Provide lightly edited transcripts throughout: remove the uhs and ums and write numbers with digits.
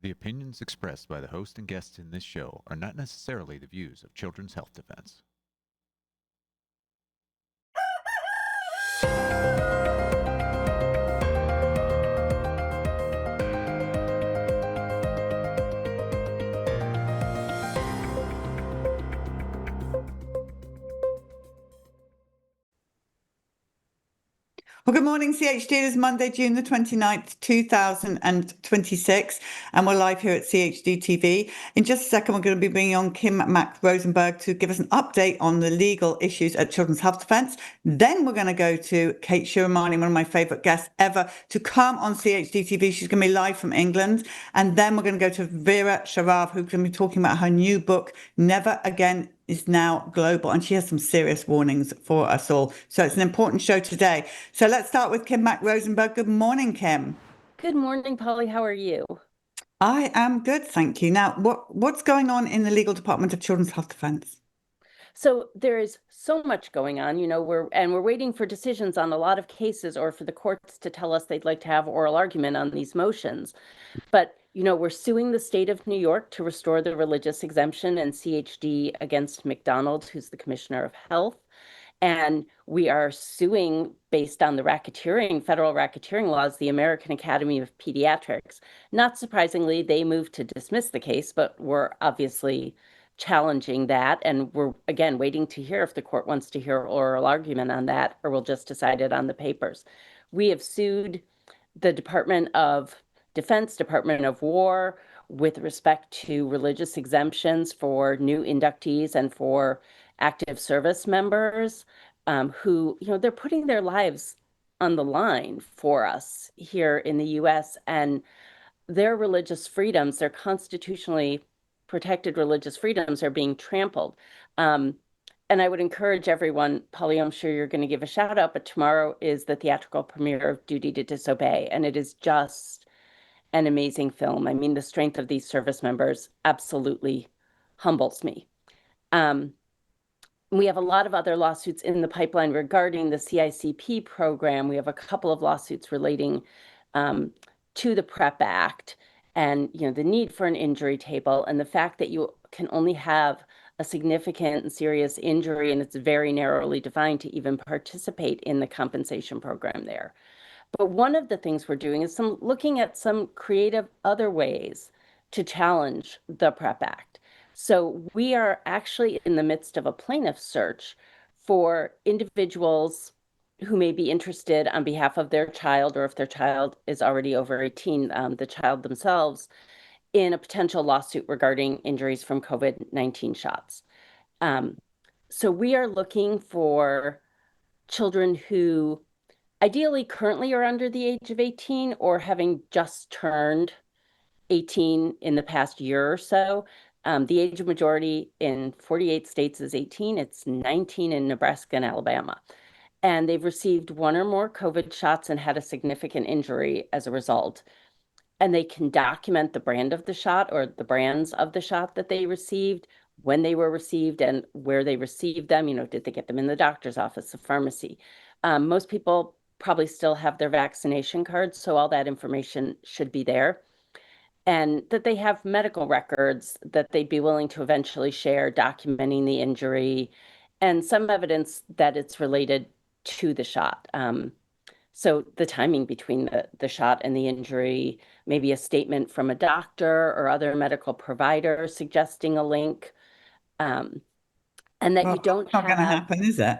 The opinions expressed by the host and guests in this show are not necessarily the views of Children's Health Defense. Well, good morning, CHD. It is Monday, June the 29th, 2026, and we're live here at CHD TV. In just a second, we're going to be bringing on Mack Rosenberg to give us an update on the legal issues at Children's Health Defense. Then we're going to go to Kate Shemirani, one of my favourite guests ever, to come on CHD TV. She's going to be live from England. And then we're going to go to Vera Sharav, who's going to be talking about her new book, Never Again is Now Global, and she has some serious warnings for us all. So it's an important show today. So let's start with Mack Rosenberg. Good morning, Kim. Good morning, Polly. How are you? I am good, thank you. Now, what's going on in the legal department of Children's Health Defense? So there is so much going on, we're waiting for decisions on a lot of cases, or for the courts to tell us they'd like to have oral argument on these motions. But we're suing the state of New York to restore the religious exemption and CHD against McDonald's, who's the Commissioner of Health. And we are suing, based on the federal racketeering laws, the American Academy of Pediatrics. Not surprisingly, they moved to dismiss the case, but we're obviously challenging that. And we're, again, waiting to hear if the court wants to hear oral argument on that, or we'll just decide it on the papers. We have sued the Department of Defense, Department of War, with respect to religious exemptions for new inductees and for active service members who, they're putting their lives on the line for us here in the U.S. and their religious freedoms, their constitutionally protected religious freedoms, are being trampled. And I would encourage everyone, Polly, I'm sure you're going to give a shout out, but tomorrow is the theatrical premiere of Duty to Disobey, and it is just an amazing film. I mean, the strength of these service members absolutely humbles me. We have a lot of other lawsuits in the pipeline regarding the CICP program. We have a couple of lawsuits relating to the PrEP Act, and the need for an injury table, and the fact that you can only have a significant and serious injury, and it's very narrowly defined, to even participate in the compensation program there. But one of the things we're doing is looking at some creative other ways to challenge the PrEP Act. So we are actually in the midst of a plaintiff search for individuals who may be interested on behalf of their child, or if their child is already over 18, the child themselves, in a potential lawsuit regarding injuries from COVID-19 shots. So we are looking for children who ideally currently are under the age of 18, or having just turned 18 in the past year or so. The age of majority in 48 states is 18. It's 19 in Nebraska and Alabama. And they've received one or more COVID shots and had a significant injury as a result. And they can document the brand of the shot, or the brands of the shot that they received, when they were received, and where they received them. Did they get them in the doctor's office, the pharmacy? Most people probably still have their vaccination cards, so all that information should be there. And that they have medical records that they'd be willing to eventually share, documenting the injury, and some evidence that it's related to the shot. So the timing between the shot and the injury, maybe a statement from a doctor or other medical provider suggesting a link. And that you don't have... It's not going to happen, is it?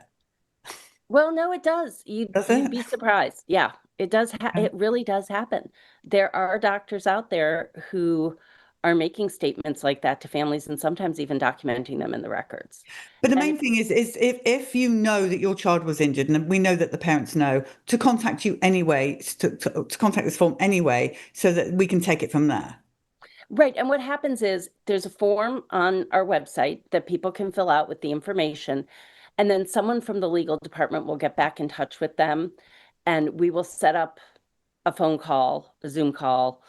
Well, no, it does. You'd be surprised. Yeah, it does. It really does happen. There are doctors out there who are making statements like that to families, and sometimes even documenting them in the records. But the main thing is if you know that your child was injured, and we know that the parents know, to contact you anyway, to contact this form anyway, so that we can take it from there. Right. And what happens is there's a form on our website that people can fill out with the information. And then someone from the legal department will get back in touch with them, and we will set up a phone call, a Zoom call,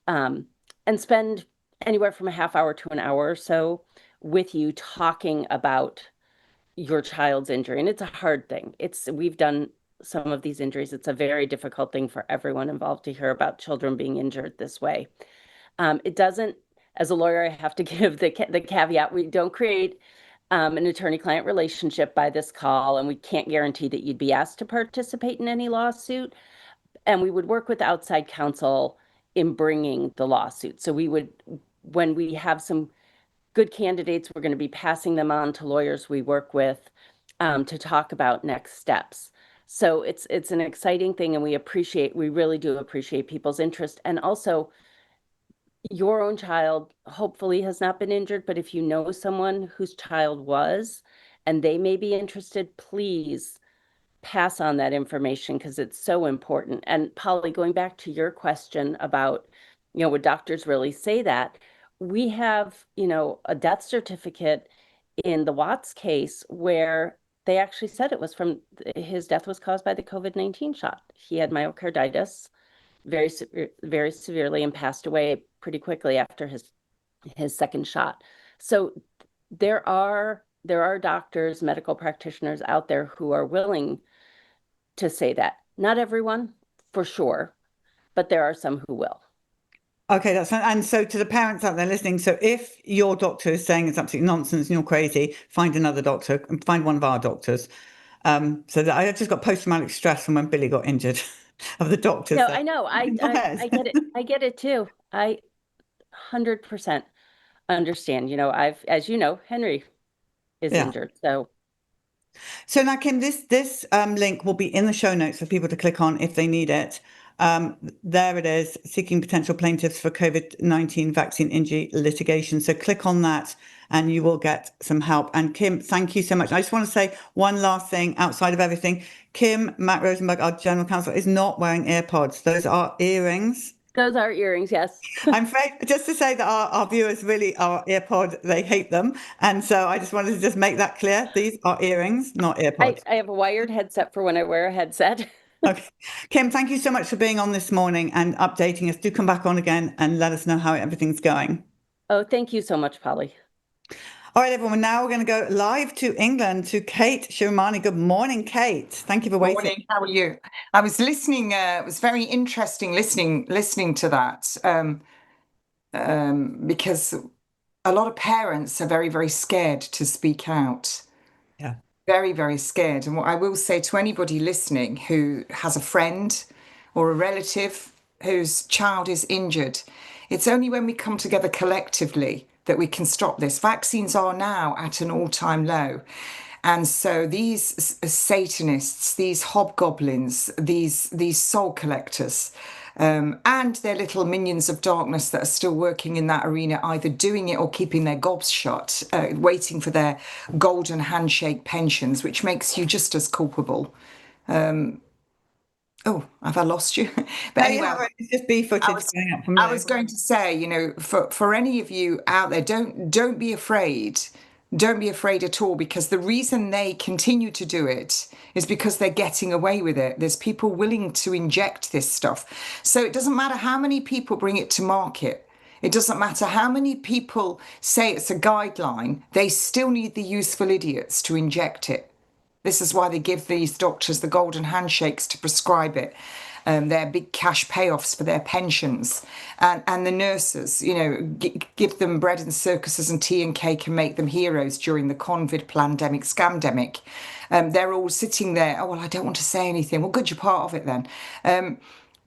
and spend anywhere from a half hour to an hour or so with you talking about your child's injury. And it's a hard thing. We've done some of these injuries. It's a very difficult thing for everyone involved to hear about children being injured this way. It doesn't, as a lawyer, I have to give the caveat, we don't create an attorney-client relationship by this call, and we can't guarantee that you'd be asked to participate in any lawsuit. And we would work with outside counsel in bringing the lawsuit. So we would, when we have some good candidates, we're going to be passing them on to lawyers we work with to talk about next steps. So it's an exciting thing, and we really do appreciate people's interest. And also, your own child hopefully has not been injured, but if you know someone whose child was, and they may be interested, please pass on that information because it's so important. And Polly, going back to your question about, would doctors really say that? We have, a death certificate in the Watts case where they actually said it was his death was caused by the COVID-19 shot. He had myocarditis very severely and passed away pretty quickly after his second shot. So there are doctors, medical practitioners out there who are willing to say that. Not everyone, for sure, but there are some who will. Okay, and so to the parents out there listening, so if your doctor is saying it's absolutely nonsense and you're crazy, find another doctor and find one of our doctors. So that I just got post-traumatic stress from when Billy got injured of the doctors. No, I know. I get it. I get it too. I 100% understand. As you know, Henry is injured. So now, Kim, this link will be in the show notes for people to click on if they need it. There it is, seeking potential plaintiffs for COVID-19 vaccine injury litigation. So click on that and you will get some help. And Kim, thank you so much. I just want to say one last thing outside of everything. Kim, Mack Rosenberg, our general counsel, is not wearing AirPods. Those are earrings. Those are earrings, yes. I'm afraid, just to say that our viewers really are AirPod, they hate them. And so I just wanted to just make that clear. These are earrings, not AirPods. I have a wired headset for when I wear a headset. Okay. Kim, thank you so much for being on this morning and updating us. Do come back on again and let us know how everything's going. Oh, thank you so much, Polly. All right, everyone. Now we're going to go live to England to Kate Shemirani. Good morning, Kate. Thank you for waiting. Good morning. How are you? I was listening. It was very interesting listening to that because a lot of parents are very, very scared to speak out. Yeah. Very, very scared. And what I will say to anybody listening who has a friend or a relative whose child is injured, it's only when we come together collectively that we can stop this. Vaccines are now at an all-time low. And so these Satanists, these hobgoblins, these soul collectors, and their little minions of darkness that are still working in that arena, either doing it or keeping their gobs shut, waiting for their golden handshake pensions, which makes you just as culpable. Oh, have I lost you? But anyway, it's just B footage going up from there. I was going to say, for any of you out there, don't be afraid. Don't be afraid at all, because the reason they continue to do it is because they're getting away with it. There's people willing to inject this stuff. So it doesn't matter how many people bring it to market. It doesn't matter how many people say it's a guideline. They still need the useful idiots to inject it. This is why they give these doctors the golden handshakes to prescribe it. Their big cash payoffs for their pensions, and the nurses, give them bread and circuses and tea and cake and make them heroes during the COVID pandemic, scamdemic. They're all sitting there. Oh, well, I don't want to say anything. Well, good, you're part of it then.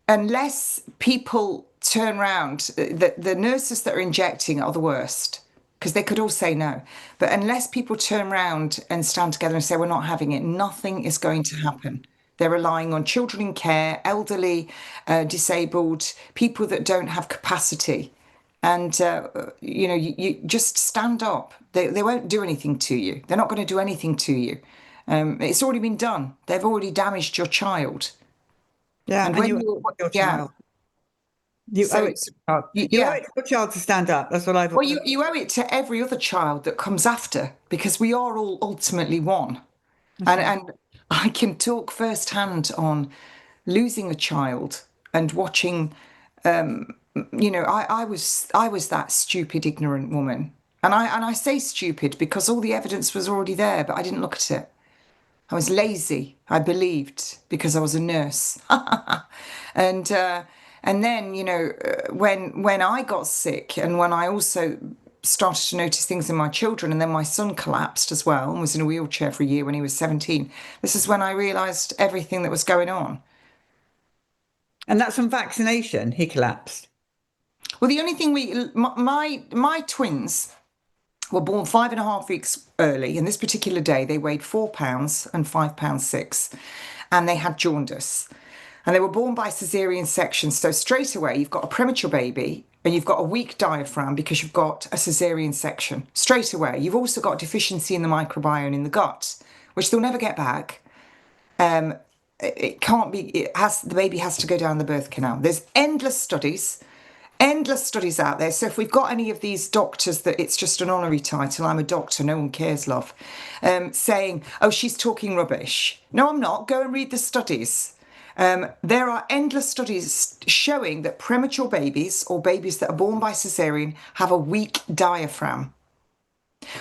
Unless people turn around, the nurses that are injecting are the worst, because they could all say no. But unless people turn around and stand together and say, we're not having it, nothing is going to happen. They're relying on children in care, elderly, disabled, people that don't have capacity. And, you just stand up. They won't do anything to you. They're not going to do anything to you. It's already been done. They've already damaged your child. Yeah, and you owe it to your child. You owe it to your child to stand up. That's what I've... Well, you owe it to every other child that comes after, because we are all ultimately one. And I can talk firsthand on losing a child and watching, I was that stupid, ignorant woman. And I say stupid because all the evidence was already there, but I didn't look at it. I was lazy, I believed, because I was a nurse. And And then, when I got sick and when I also started to notice things in my children, and then my son collapsed as well and was in a wheelchair for a year when he was 17. This is when I realised everything that was going on. And that's from vaccination, he collapsed. Well, the only thing my twins were born 5.5 weeks early, and this particular day they weighed 4 pounds and 5 pounds 6, and they had jaundice. And they were born by caesarean section. So straight away, you've got a premature baby and you've got a weak diaphragm because you've got a caesarean section. Straight away, you've also got deficiency in the microbiome in the gut, which they'll never get back. It can't be, the baby has to go down the birth canal. There's endless studies out there. So if we've got any of these doctors that it's just an honorary title, I'm a doctor, no one cares, love, saying, oh, she's talking rubbish. No, I'm not. Go and read the studies. There are endless studies showing that premature babies or babies that are born by caesarean have a weak diaphragm.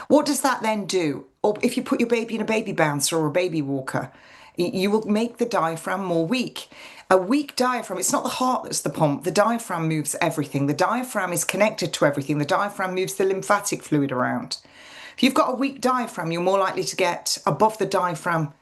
What does that then do? Or if you put your baby in a baby bouncer or a baby walker, you will make the diaphragm more weak. A weak diaphragm, it's not the heart that's the pump. The diaphragm moves everything. The diaphragm is connected to everything. The diaphragm moves the lymphatic fluid around. If you've got a weak diaphragm, you're more likely to get above the diaphragm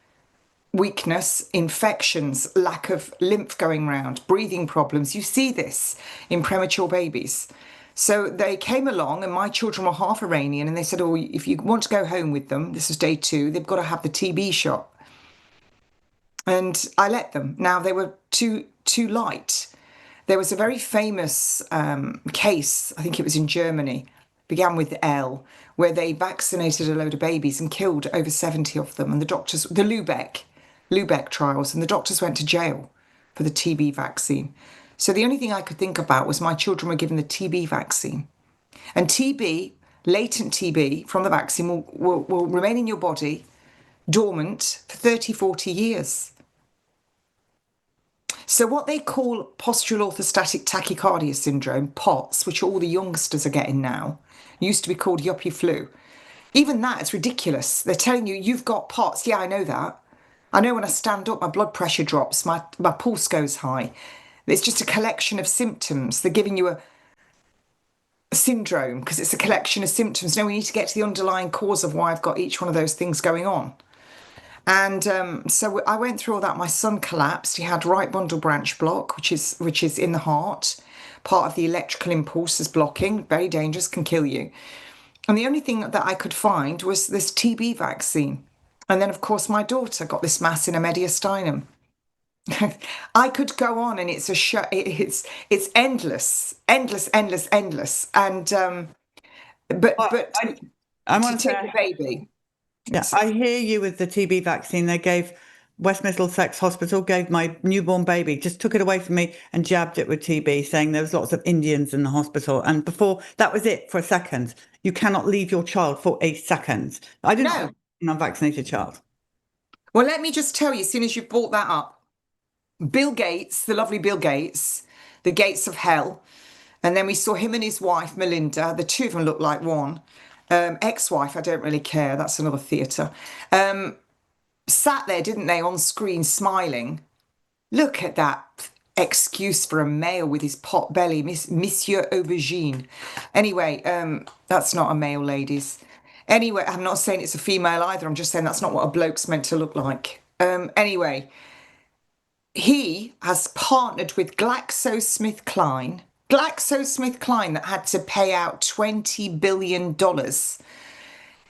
weakness, infections, lack of lymph going round, breathing problems. You see this in premature babies. So they came along, and my children were half Iranian, and they said, oh, if you want to go home with them, this was day 2, they've got to have the TB shot. And I let them. Now, they were too light. There was a very famous case, I think it was in Germany, began with L, where they vaccinated a load of babies and killed over 70 of them. And the doctors, the Lübeck trials, and the doctors went to jail for the TB vaccine. So the only thing I could think about was my children were given the TB vaccine. And TB, latent TB from the vaccine will remain in your body dormant for 30, 40 years. So what they call postural orthostatic tachycardia syndrome, POTS, which all the youngsters are getting now, used to be called yuppie flu. Even that, it's ridiculous. They're telling you, you've got POTS. Yeah, I know that. I know when I stand up, my blood pressure drops, my pulse goes high. It's just a collection of symptoms. They're giving you a syndrome because it's a collection of symptoms. No, we need to get to the underlying cause of why I've got each one of those things going on. And so I went through all that. My son collapsed. He had right bundle branch block, which is in the heart. Part of the electrical impulse is blocking. Very dangerous, can kill you. And the only thing that I could find was this TB vaccine. And then, of course, my daughter got this mass in her mediastinum. I could go on, and it's a show. It's endless. And but I want to take the baby. Yeah, I hear you with the TB vaccine. They gave West Middlesex Hospital gave my newborn baby, just took it away from me and jabbed it with TB, saying there was lots of Indians in the hospital. And before that was it for a second. You cannot leave your child for a second. I didn't have an unvaccinated child. Well, let me just tell you, as soon as you've brought that up, Bill Gates, the lovely Bill Gates, the gates of hell. And then we saw him and his wife, Melinda. The two of them look like one. Ex-wife, I don't really care. That's another theatre. Sat there, didn't they, on screen smiling. Look at that excuse for a male with his pot belly, Monsieur Aubergine. Anyway, that's not a male, ladies. Anyway, I'm not saying it's a female either. I'm just saying that's not what a bloke's meant to look like. Anyway, he has partnered with GlaxoSmithKline. GlaxoSmithKline that had to pay out $20 billion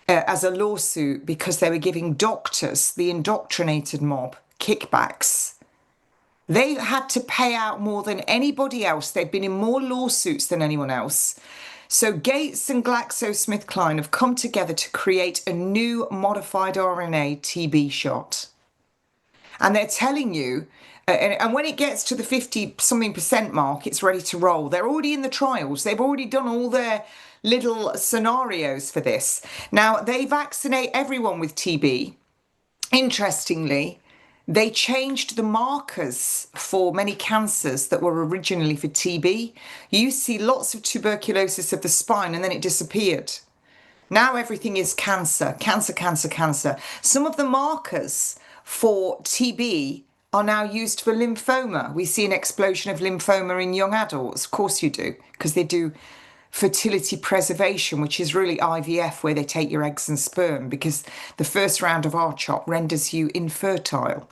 as a lawsuit because they were giving doctors, the indoctrinated mob, kickbacks. They had to pay out more than anybody else. They'd been in more lawsuits than anyone else. So Gates and GlaxoSmithKline have come together to create a new modified RNA TB shot. And they're telling you, and when it gets to the 50-something% mark, it's ready to roll. They're already in the trials. They've already done all their little scenarios for this. Now, they vaccinate everyone with TB. Interestingly, they changed the markers for many cancers that were originally for TB. You see lots of tuberculosis of the spine, and then it disappeared. Now everything is cancer, cancer, cancer, cancer. Some of the markers for TB are now used for lymphoma. We see an explosion of lymphoma in young adults. Of course you do, because they do fertility preservation, which is really IVF, where they take your eggs and sperm, because the first round of R-CHOP renders you infertile.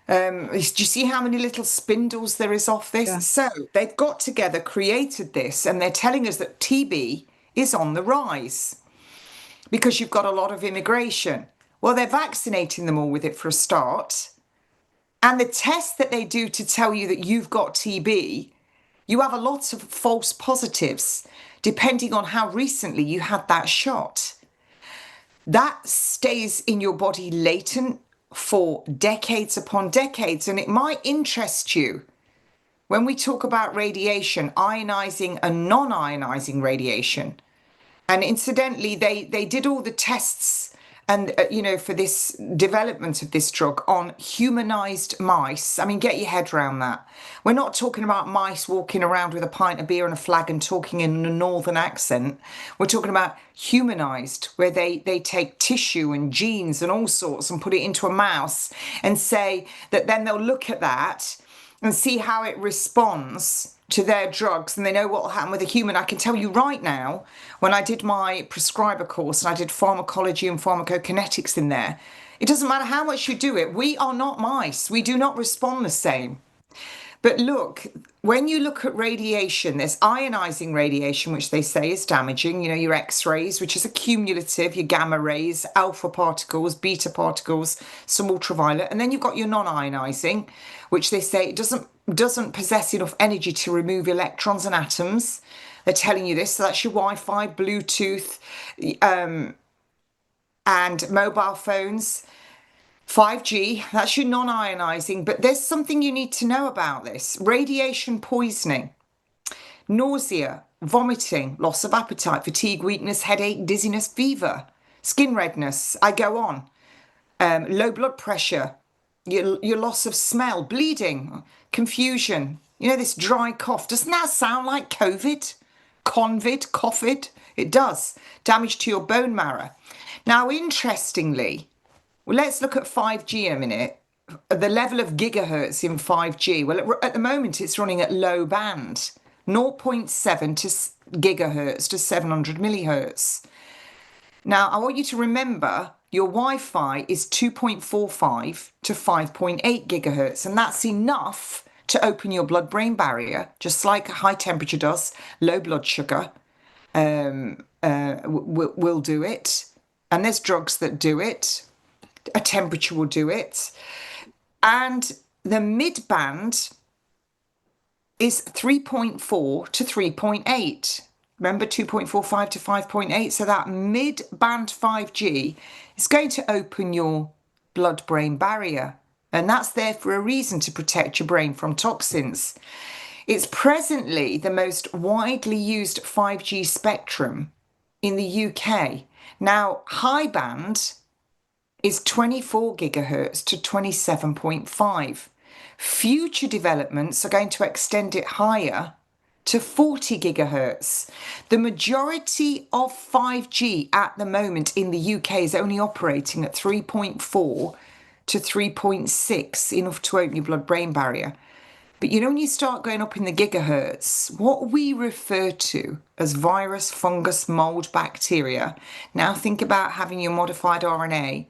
Do you see how many little spindles there is off this? Yeah. So they've got together, created this, and they're telling us that TB is on the rise because you've got a lot of immigration. Well, they're vaccinating them all with it for a start. And the test that they do to tell you that you've got TB, you have a lot of false positives, depending on how recently you had that shot. That stays in your body latent for decades upon decades. And it might interest you when we talk about radiation, ionizing and non-ionizing radiation. And incidentally, they did all the tests and, for this development of this drug on humanized mice. I mean, get your head around that. We're not talking about mice walking around with a pint of beer and a flag and talking in a northern accent. We're talking about humanized, where they take tissue and genes and all sorts and put it into a mouse and say that then they'll look at that and see how it responds to their drugs, and they know what will happen with a human. I can tell you right now, when I did my prescriber course and I did pharmacology and pharmacokinetics in there, it doesn't matter how much you do it. We are not mice. We do not respond the same. But look, when you look at radiation, there's ionizing radiation, which they say is damaging, your X-rays, which is a cumulative, your gamma rays, alpha particles, beta particles, some ultraviolet. And then you've got your non-ionizing, which they say it doesn't possess enough energy to remove electrons and atoms. They're telling you this. So that's your Wi-Fi, Bluetooth, and mobile phones. 5G, that's your non-ionizing, but there's something you need to know about this. Radiation poisoning, nausea, vomiting, loss of appetite, fatigue, weakness, headache, dizziness, fever, skin redness, I go on. Low blood pressure, your loss of smell, bleeding, confusion, this dry cough. Doesn't that sound like COVID? Convid, coughid? It does. Damage to your bone marrow. Now, interestingly, well, let's look at 5G in a minute. The level of gigahertz in 5G. Well, at the moment, it's running at low band, 0.7 gigahertz to 700 millihertz. Now, I want you to remember your Wi-Fi is 2.45 to 5.8 gigahertz, and that's enough to open your blood-brain barrier, just like high temperature does. Low blood sugar will do it, and there's drugs that do it. A temperature will do it. And the mid-band is 3.4 to 3.8. Remember, 2.45 to 5.8. So that mid-band 5G is going to open your blood-brain barrier. And that's there for a reason, to protect your brain from toxins. It's presently the most widely used 5G spectrum in the UK. Now, high band is 24 gigahertz to 27.5. Future developments are going to extend it higher to 40 gigahertz. The majority of 5G at the moment in the UK is only operating at 3.4 to 3.6, enough to open your blood-brain barrier. But when you start going up in the gigahertz, what we refer to as virus, fungus, mold, bacteria, now think about having your modified RNA,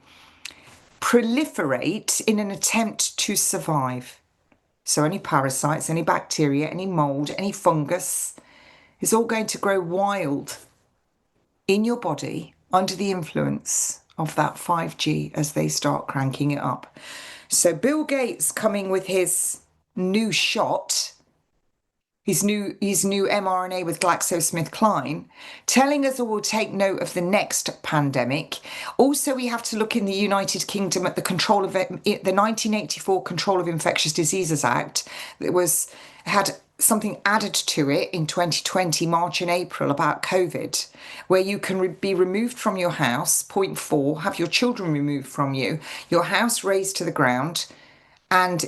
proliferate in an attempt to survive. So any parasites, any bacteria, any mold, any fungus is all going to grow wild in your body under the influence of that 5G as they start cranking it up. So Bill Gates coming with his new shot, his new mRNA with GlaxoSmithKline, telling us all take note of the next pandemic. Also, we have to look in the United Kingdom at the 1984 Control of Infectious Diseases Act that had something added to it in 2020, March and April, about COVID, where you can be removed from your house, point 4, have your children removed from you, your house razed to the ground, and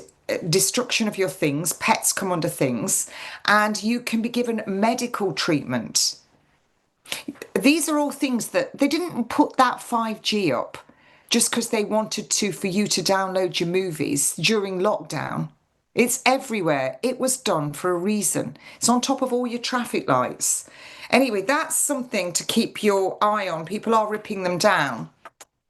destruction of your things, pets come under things, and you can be given medical treatment. These are all things that they didn't put that 5G up just because they wanted to for you to download your movies during lockdown. It's everywhere. It was done for a reason. It's on top of all your traffic lights. Anyway, that's something to keep your eye on. People are ripping them down.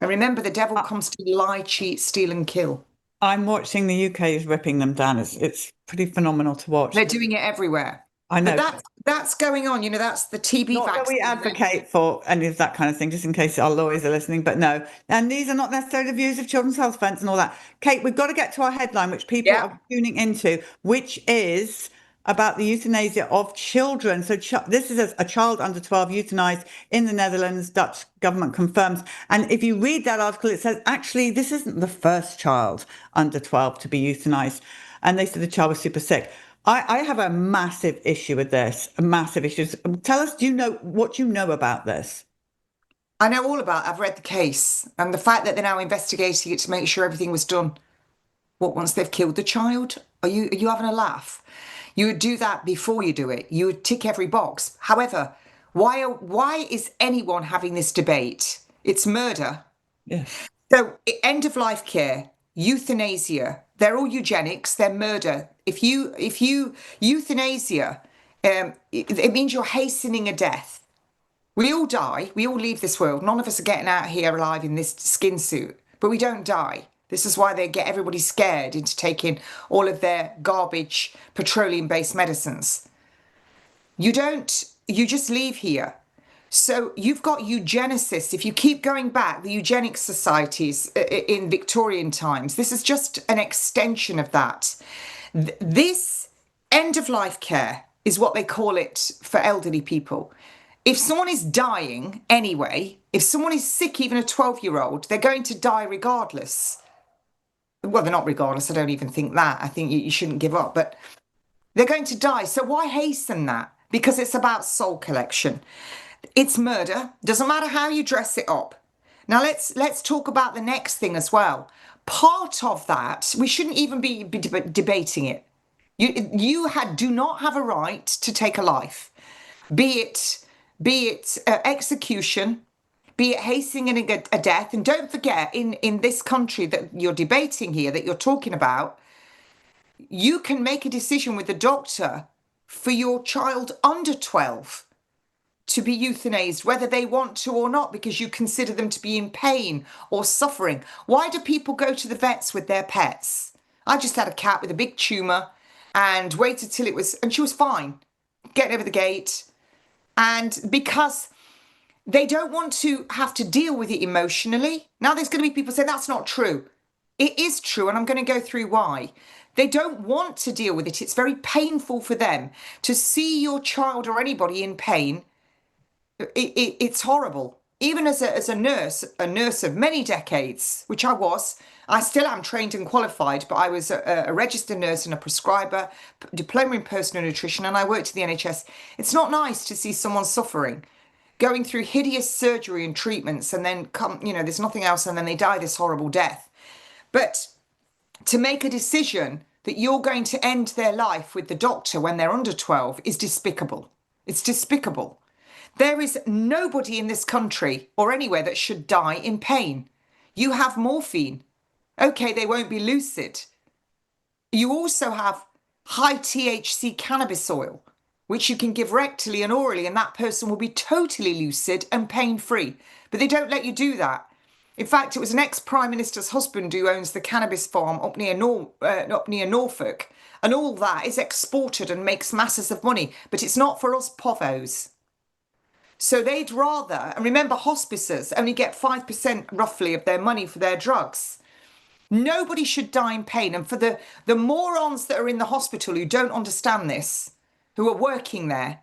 And remember, the devil comes to lie, cheat, steal, and kill. I'm watching the UK is ripping them down. It's pretty phenomenal to watch. They're doing it everywhere. I know. But that's going on. You know, that's the TB Not that vaccine. we advocate for any of that kind of thing, just in case our lawyers are listening, but no. And these are not necessarily the views of Children's Health Defence and all that. Kate, we've got to get to our headline, which people are tuning into, which is about the euthanasia of children. So this is a child under 12 euthanized in the Netherlands, Dutch government confirms. And if you read that article, it says, actually, this isn't the first child under 12 to be euthanized. And they said the child was super sick. I have a massive issue with this, a massive issue. Tell us, do you know what you know about this? I know all about it. I've read the case, and the fact that they're now investigating it to make sure everything was done. What, once they've killed the child? Are you having a laugh? You would do that before you do it. You would tick every box. However, why is anyone having this debate? It's murder. Yes. So end of life care, euthanasia, they're all eugenics, they're murder. If you euthanasia, it means you're hastening a death. We all die, we all leave this world. None of us are getting out here alive in this skin suit, but we don't die. This is why they get everybody scared into taking all of their garbage petroleum-based medicines. You just leave here. So you've got eugenicists. If you keep going back, the eugenics societies in Victorian times, this is just an extension of that. This end-of-life care is what they call it for elderly people. If someone is dying anyway, if someone is sick, even a 12-year-old, they're going to die regardless. Well, they're not regardless. I don't even think that. I think you shouldn't give up, but they're going to die. So why hasten that? Because it's about soul collection. It's murder. Doesn't matter how you dress it up. Now let's talk about the next thing as well. Part of that, we shouldn't even be debating it. You do not have a right to take a life, be it execution, be it hastening a death. And don't forget, in this country that you're debating here, that you're talking about, you can make a decision with the doctor for your child under 12 to be euthanized, whether they want to or not, because you consider them to be in pain or suffering. Why do people go to the vets with their pets? I just had a cat with a big tumour and waited till and she was fine, getting over the gate. And because they don't want to have to deal with it emotionally. Now there's going to be people saying that's not true. It is true, and I'm going to go through why. They don't want to deal with it. It's very painful for them to see your child or anybody in pain. It's horrible. Even as a nurse of many decades, which I still am trained and qualified, but I was a registered nurse and a prescriber, diploma in personal nutrition, and I worked in the NHS. It's not nice to see someone suffering, going through hideous surgery and treatments, and then there's nothing else, and then they die this horrible death. But to make a decision that you're going to end their life with the doctor when they're under 12 is despicable. It's despicable. There is nobody in this country or anywhere that should die in pain. You have morphine. Okay, they won't be lucid. You also have high THC cannabis oil, which you can give rectally and orally, and that person will be totally lucid and pain-free. But they don't let you do that. In fact, it was an ex-Prime Minister's husband who owns the cannabis farm up near Norfolk, and all that is exported and makes masses of money, but it's not for us povos. So they'd rather, and remember, hospices only get 5% roughly of their money for their drugs. Nobody should die in pain. And for the morons that are in the hospital who don't understand this, who are working there,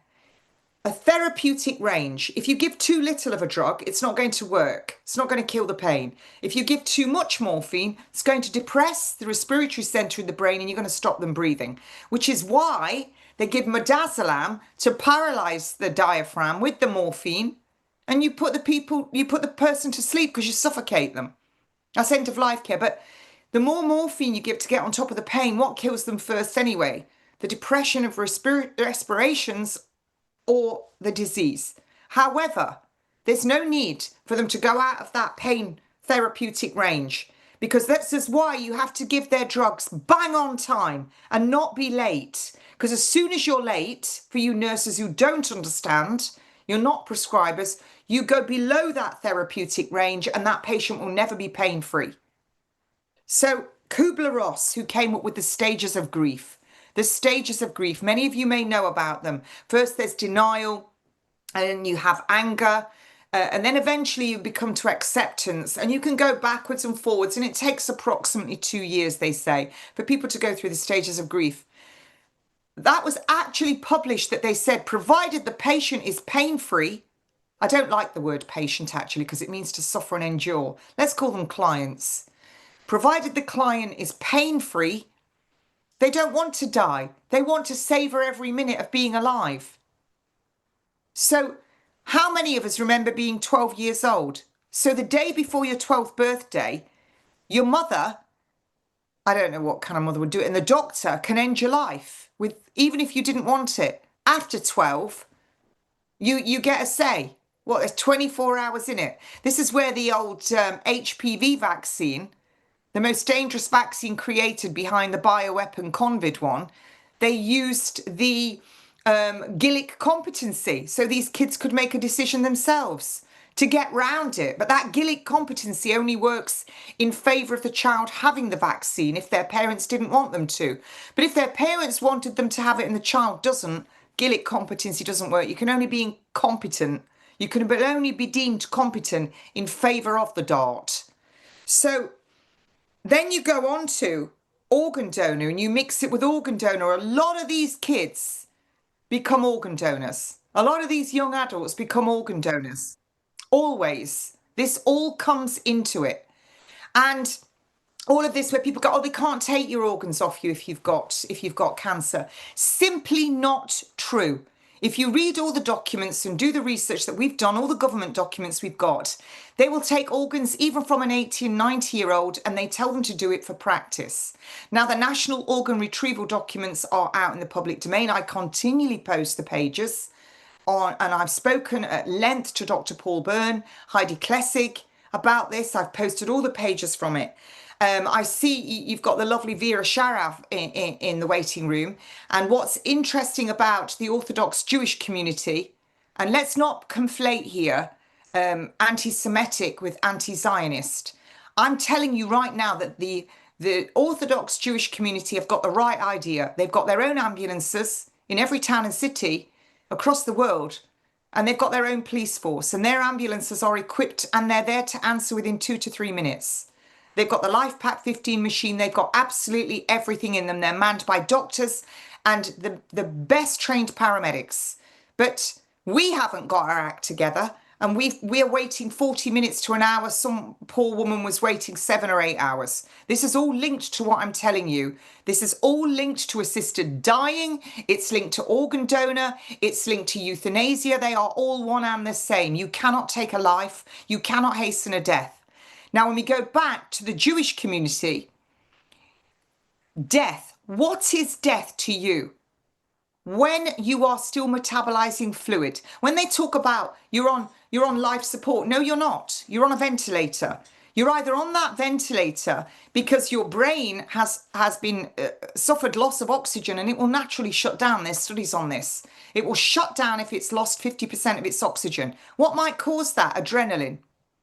a therapeutic range. If you give too little of a drug, it's not going to work. It's not going to kill the pain. If you give too much morphine, it's going to depress the respiratory centre in the brain and you're going to stop them breathing, which is why they give midazolam to paralyse the diaphragm with the morphine, and you put the person to sleep because you suffocate them. That's end of life care. But the more morphine you give to get on top of the pain, what kills them first anyway? The depression of respirations or the disease. However, there's no need for them to go out of that pain therapeutic range, because this is why you have to give their drugs bang on time and not be late. Because as soon as you're late, for you nurses who don't understand, you're not prescribers, you go below that therapeutic range and that patient will never be pain-free. So Kubler-Ross, who came up with the stages of grief, many of you may know about them. First there's denial, and then you have anger, and then eventually you become to acceptance, and you can go backwards and forwards, and it takes approximately 2 years, they say, for people to go through the stages of grief. That was actually published that they said, provided the patient is pain-free. I don't like the word patient actually, because it means to suffer and endure. Let's call them clients. Provided the client is pain-free, they don't want to die. They want to savor every minute of being alive. So how many of us remember being 12 years old? So the day before your 12th birthday, your mother, I don't know what kind of mother would do it, and the doctor can end your life with, even if you didn't want it. After 12, you get a say. What, there's 24 hours in it. This is where the old HPV vaccine, the most dangerous vaccine created behind the bioweapon COVID one, they used the Gillick competency. So these kids could make a decision themselves to get round it. But that Gillick competency only works in favour of the child having the vaccine if their parents didn't want them to. But if their parents wanted them to have it and the child doesn't, Gillick competency doesn't work. You can only be competent. You can only be deemed competent in favour of the DART. So then you go on to organ donor and you mix it with organ donor. A lot of these kids become organ donors. A lot of these young adults become organ donors. Always. This all comes into it. And all of this where people go, oh, they can't take your organs off you if you've got cancer. Simply not true. If you read all the documents and do the research that we've done, all the government documents we've got, they will take organs even from an 80 and 90-year-old and they tell them to do it for practice. Now, the national organ retrieval documents are out in the public domain. I continually post the pages on, and I've spoken at length to Dr. Paul Byrne, Heidi Klessig about this. I've posted all the pages from it. I see you've got the lovely Vera Sharav in the waiting room. And what's interesting about the Orthodox Jewish community, and let's not conflate here anti-Semitic with anti-Zionist. I'm telling you right now that the Orthodox Jewish community have got the right idea. They've got their own ambulances in every town and city across the world, and they've got their own police force, and their ambulances are equipped and they're there to answer within 2 to 3 minutes. They've got the Life Pack 15 machine. They've got absolutely everything in them. They're manned by doctors and the best trained paramedics. But we haven't got our act together, and we are waiting 40 minutes to an hour. Some poor woman was waiting 7 or 8 hours. This is all linked to what I'm telling you. This is all linked to assisted dying. It's linked to organ donor. It's linked to euthanasia. They are all one and the same. You cannot take a life. You cannot hasten a death. Now, when we go back to the Jewish community, death, what is death to you? When you are still metabolizing fluid, when they talk about you're on life support, no, you're not. You're on a ventilator. You're either on that ventilator because your brain has been suffered loss of oxygen and it will naturally shut down. There's studies on this. It will shut down if it's lost 50% of its oxygen. What might cause that? Adrenaline.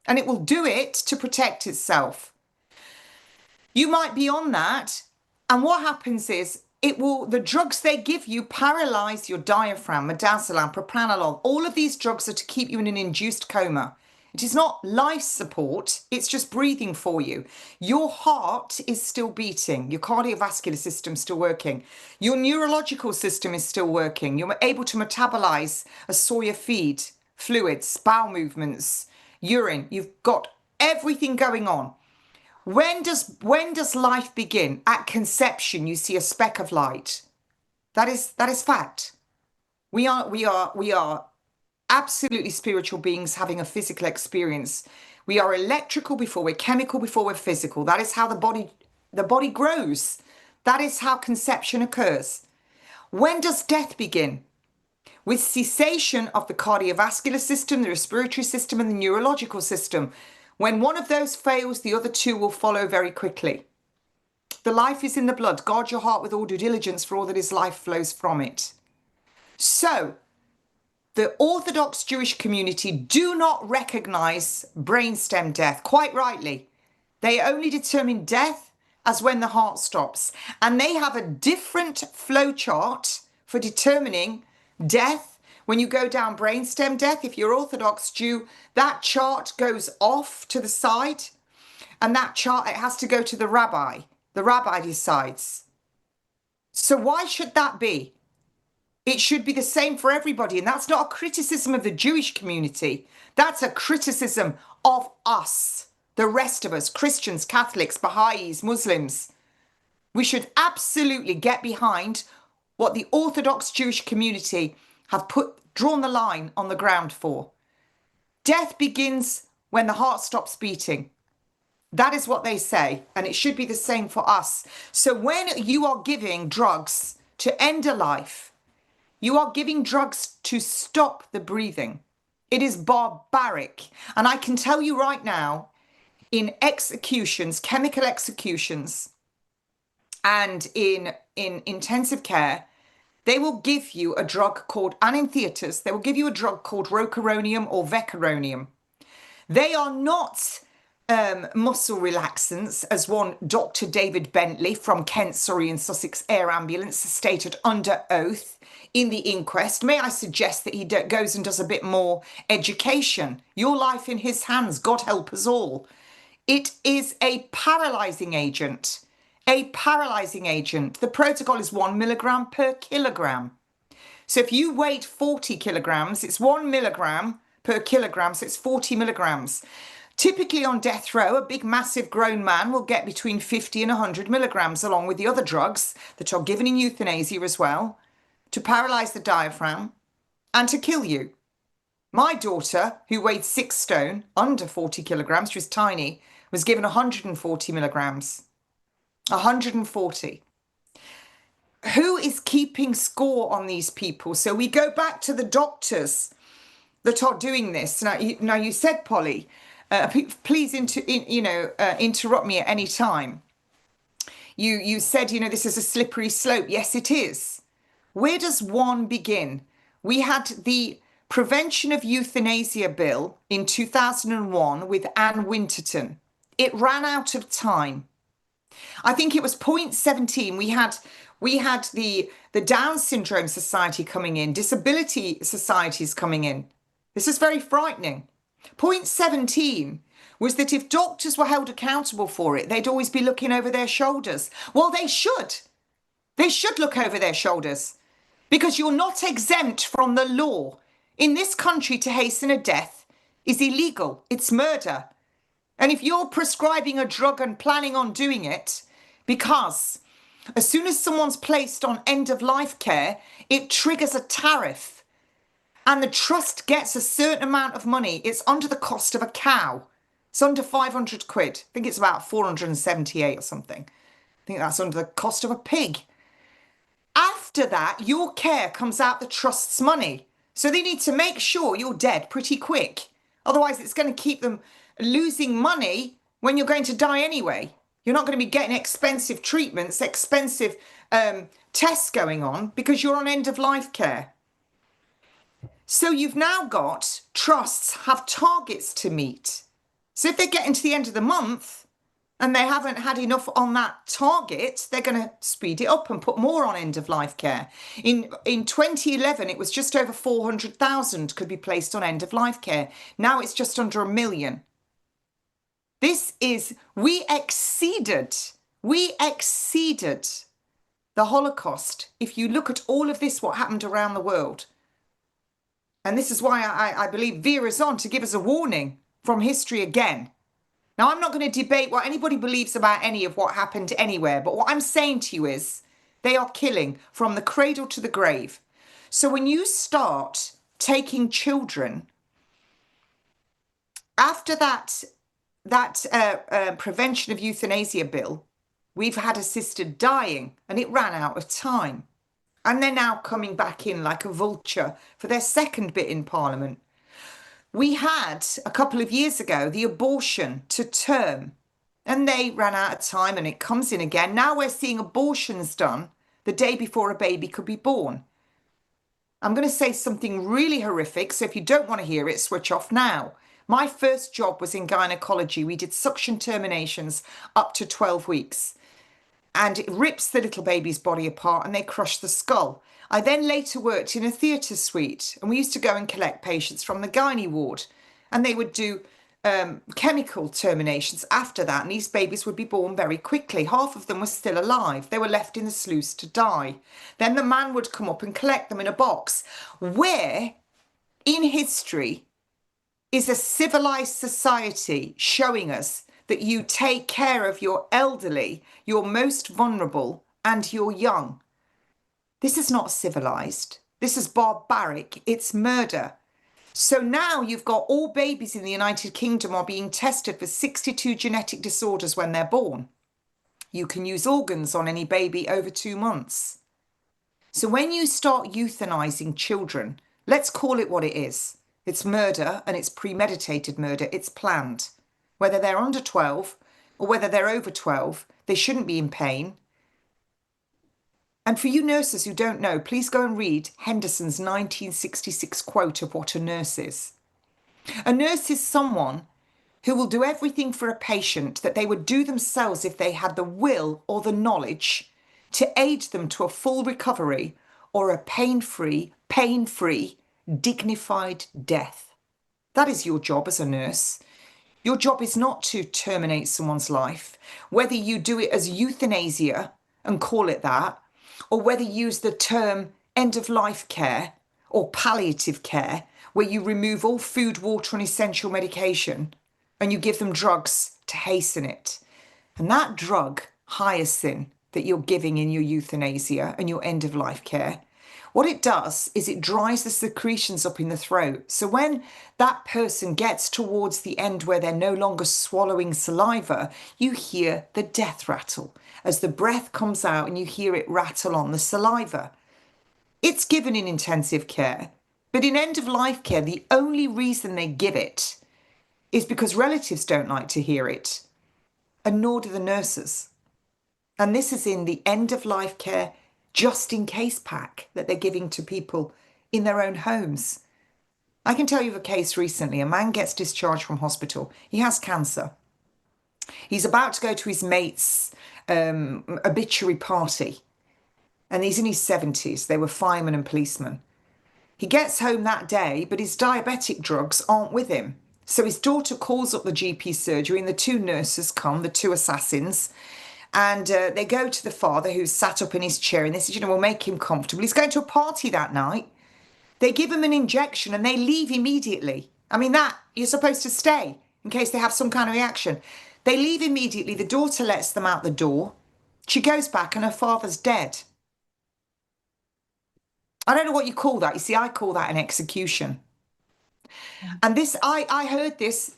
And it will do it to protect itself. You might be on that, and what happens is the drugs they give you paralyze your diaphragm, midazolam, propranolol. All of these drugs are to keep you in an induced coma. It is not life support, it's just breathing for you. Your heart is still beating, your cardiovascular system is still working, your neurological system is still working. You're able to metabolize a soya feed, fluids, bowel movements, urine. You've got everything going on. When does life begin? At conception, you see a speck of light. That is fact. We are absolutely spiritual beings having a physical experience. We are electrical before we're chemical, before we're physical. That is how the body grows. That is how conception occurs. When does death begin? With cessation of the cardiovascular system, the respiratory system, and the neurological system. When one of those fails, the other two will follow very quickly. The life is in the blood. Guard your heart with all due diligence, for all that is life flows from it. So, the Orthodox Jewish community do not recognize brainstem death, quite rightly. They only determine death as when the heart stops. And they have a different flow chart for determining death. When you go down brainstem death, if you're Orthodox Jew, that chart goes off to the side. And that chart, it has to go to the rabbi. The rabbi decides. So why should that be? It should be the same for everybody. And that's not a criticism of the Jewish community. That's a criticism of us, the rest of us, Christians, Catholics, Baha'is, Muslims. We should absolutely get behind what the Orthodox Jewish community have drawn the line on the ground for. Death begins when the heart stops beating. That is what they say, and it should be the same for us. So when you are giving drugs to end a life, you are giving drugs to stop the breathing. It is barbaric. And I can tell you right now, in executions, chemical executions, and in intensive care, they will give you a drug called, and in theatres, they will give you a drug called rocuronium or vecuronium. They are not muscle relaxants, as one Dr. David Bentley from Kent, Surrey and Sussex Air Ambulance stated under oath in the inquest. May I suggest that he goes and does a bit more education? Your life in his hands, God help us all. It is a paralysing agent. A paralysing agent. The protocol is 1 milligram per kilogram. So if you weigh 40 kilograms, it's 1 milligram per kilogram, so it's 40 milligrams. Typically on death row, a big, massive grown man will get between 50 and 100 milligrams, along with the other drugs that are given in euthanasia as well, to paralyse the diaphragm and to kill you. My daughter, who weighed 6 stone, under 40 kilograms, she was tiny, was given 140 milligrams. 140. Who is keeping score on these people? So we go back to the doctors that are doing this. Now you said, Polly, please interrupt me at any time. You said, this is a slippery slope. Yes, it is. Where does one begin? We had the Prevention of Euthanasia Bill in 2001 with Anne Winterton. It ran out of time. I think it was point 17. We had the Down Syndrome Society coming in, disability societies coming in. This is very frightening. Point 17 was that if doctors were held accountable for it, they'd always be looking over their shoulders. Well, they should. They should look over their shoulders because you're not exempt from the law. In this country, to hasten a death is illegal. It's murder. And if you're prescribing a drug and planning on doing it, because as soon as someone's placed on end-of-life care, it triggers a tariff. And the trust gets a certain amount of money. It's under the cost of a cow. It's under 500 quid. I think it's about 478 or something. I think that's under the cost of a pig. After that, your care comes out the trust's money. So they need to make sure you're dead pretty quick. Otherwise, it's going to keep them losing money when you're going to die anyway. You're not going to be getting expensive treatments, expensive tests going on because you're on end-of-life care. So you've now got trusts have targets to meet. So if they're getting to the end of the month and they haven't had enough on that target, they're going to speed it up and put more on end-of-life care. In 2011, it was just over 400,000 could be placed on end-of-life care. Now it's just under 1 million. We exceeded the Holocaust. If you look at all of this, what happened around the world. And this is why I believe Vera's on to give us a warning from history again. Now, I'm not going to debate what anybody believes about any of what happened anywhere. But what I'm saying to you is they are killing from the cradle to the grave. So when you start taking children, after that Prevention of Euthanasia Bill, we've had assisted dying and it ran out of time. And they're now coming back in like a vulture for their second bit in Parliament. We had a couple of years ago the abortion to term, and they ran out of time and it comes in again. Now we're seeing abortions done the day before a baby could be born. I'm going to say something really horrific, so if you don't want to hear it, switch off now. My first job was in gynecology. We did suction terminations up to 12 weeks. And it rips the little baby's body apart and they crush the skull. I then later worked in a theatre suite, and we used to go and collect patients from the gynae ward, and they would do chemical terminations after that, and these babies would be born very quickly. Half of them were still alive. They were left in the sluice to die. Then the man would come up and collect them in a box. Where in history is a civilized society showing us that you take care of your elderly, your most vulnerable, and your young? This is not civilized. This is barbaric. It's murder. So now you've got all babies in the United Kingdom are being tested for 62 genetic disorders when they're born. You can use organs on any baby over 2 months. So when you start euthanizing children, let's call it what it is. It's murder, and it's premeditated murder. It's planned. Whether they're under 12 or whether they're over 12, they shouldn't be in pain. And for you nurses who don't know, please go and read Henderson's 1966 quote of what a nurse is. A nurse is someone who will do everything for a patient that they would do themselves if they had the will or the knowledge to aid them to a full recovery or a pain-free, dignified death. That is your job as a nurse. Your job is not to terminate someone's life, whether you do it as euthanasia and call it that, or whether you use the term end-of-life care or palliative care, where you remove all food, water and essential medication and you give them drugs to hasten it. And that drug, hyoscine, that you're giving in your euthanasia and your end-of-life care, what it does is it dries the secretions up in the throat. So when that person gets towards the end where they're no longer swallowing saliva, you hear the death rattle as the breath comes out and you hear it rattle on the saliva. It's given in intensive care, but in end-of-life care, the only reason they give it is because relatives don't like to hear it, and nor do the nurses. And this is in the end-of-life care just in case pack that they're giving to people in their own homes. I can tell you of a case recently. A man gets discharged from hospital. He has cancer. He's about to go to his mate's obituary party, and he's in his 70s. They were firemen and policemen. He gets home that day, but his diabetic drugs aren't with him. So his daughter calls up the GP surgery, and the 2 nurses come, the 2 assassins, and they go to the father who's sat up in his chair, and they said, we'll make him comfortable. He's going to a party that night. They give him an injection and they leave immediately. I mean, that you're supposed to stay in case they have some kind of reaction. They leave immediately. The daughter lets them out the door. She goes back and her father's dead. I don't know what you call that. You see, I call that an execution. And this, I heard this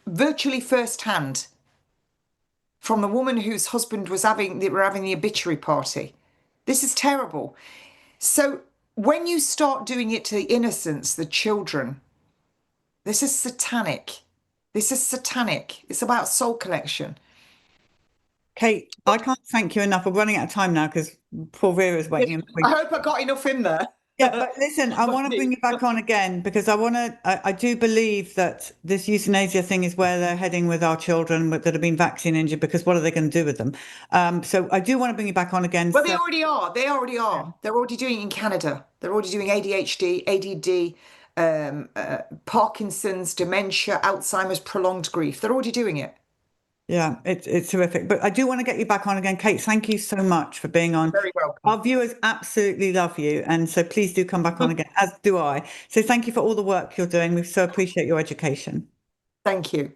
virtually firsthand from the woman whose husband was having the obituary party. This is terrible. So when you start doing it to the innocents, the children, this is satanic. This is satanic. It's about soul collection. Kate, I can't thank you enough. We're running out of time now because poor Vera's waiting. I hope I got enough in there. Yeah, but listen, I want to bring you back on again because I do believe that this euthanasia thing is where they're heading with our children that have been vaccine injured, because what are they going to do with them? So I do want to bring you back on again. Well, they already are. They already are. They're already doing it in Canada. They're already doing ADHD, ADD, Parkinson's, dementia, Alzheimer's, prolonged grief. They're already doing it. Yeah, it's terrific. But I do want to get you back on again. Kate, thank you so much for being on. Very welcome. Our viewers absolutely love you. And so please do come back on again, as do I. So thank you for all the work you're doing. We so appreciate your education. Thank you.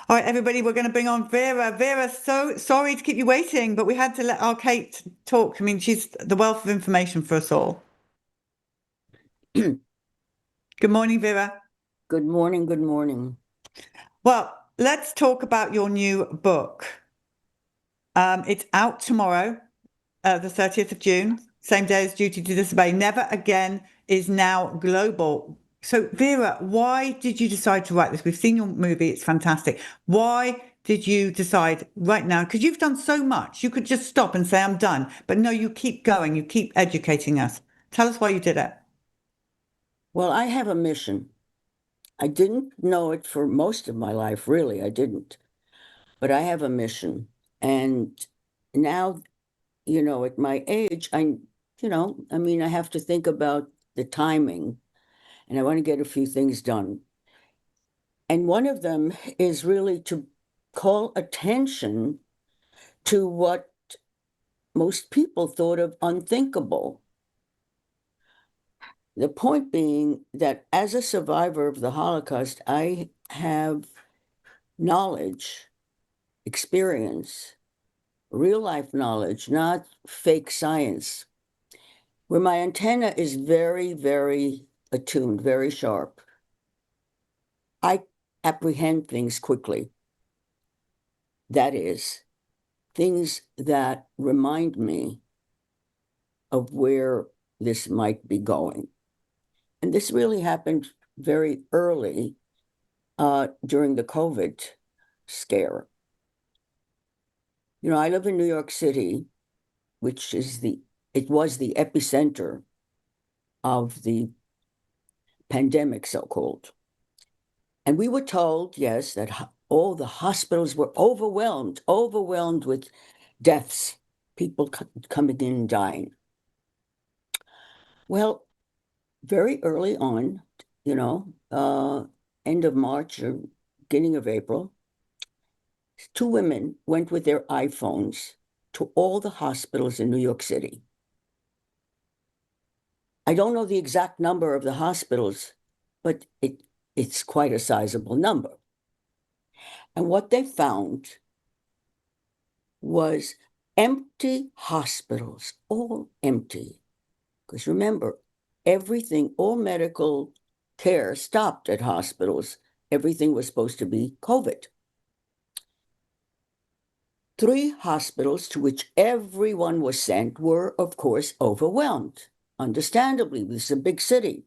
All right, everybody, we're going to bring on Vera. Vera, so sorry to keep you waiting, but we had to let our Kate talk. I mean, she's the wealth of information for us all. Good morning, Vera. Good morning. Good morning. Well, let's talk about your new book. It's out tomorrow, the 30th of June, same day as Duty to Disobey. Never Again is now global. So, Vera, why did you decide to write this? We've seen your movie, it's fantastic. Why did you decide right now? Because you've done so much. You could just stop and say, I'm done. But no, you keep going, you keep educating us. Tell us why you did it. Well, I have a mission. I didn't know it for most of my life, really. I didn't. But I have a mission. And now, at my age, I have to think about the timing, and I want to get a few things done. And one of them is really to call attention to what most people thought of unthinkable. The point being that as a survivor of the Holocaust, I have knowledge, experience, real life knowledge, not fake science, where my antenna is very, very attuned, very sharp. I apprehend things quickly. That is, things that remind me of where this might be going. And this really happened very early during the COVID scare. I live in New York City, which is it was the epicenter of the pandemic, so-called. And we were told, yes, that all the hospitals were overwhelmed with deaths, people coming in and dying. Well, very early on, end of March or beginning of April, 2 women went with their iPhones to all the hospitals in New York City. I don't know the exact number of the hospitals, but it's quite a sizable number. And what they found was empty hospitals, all empty. Because remember, everything, all medical care stopped at hospitals. Everything was supposed to be COVID. 3 hospitals to which everyone was sent were, of course, overwhelmed. Understandably, this is a big city.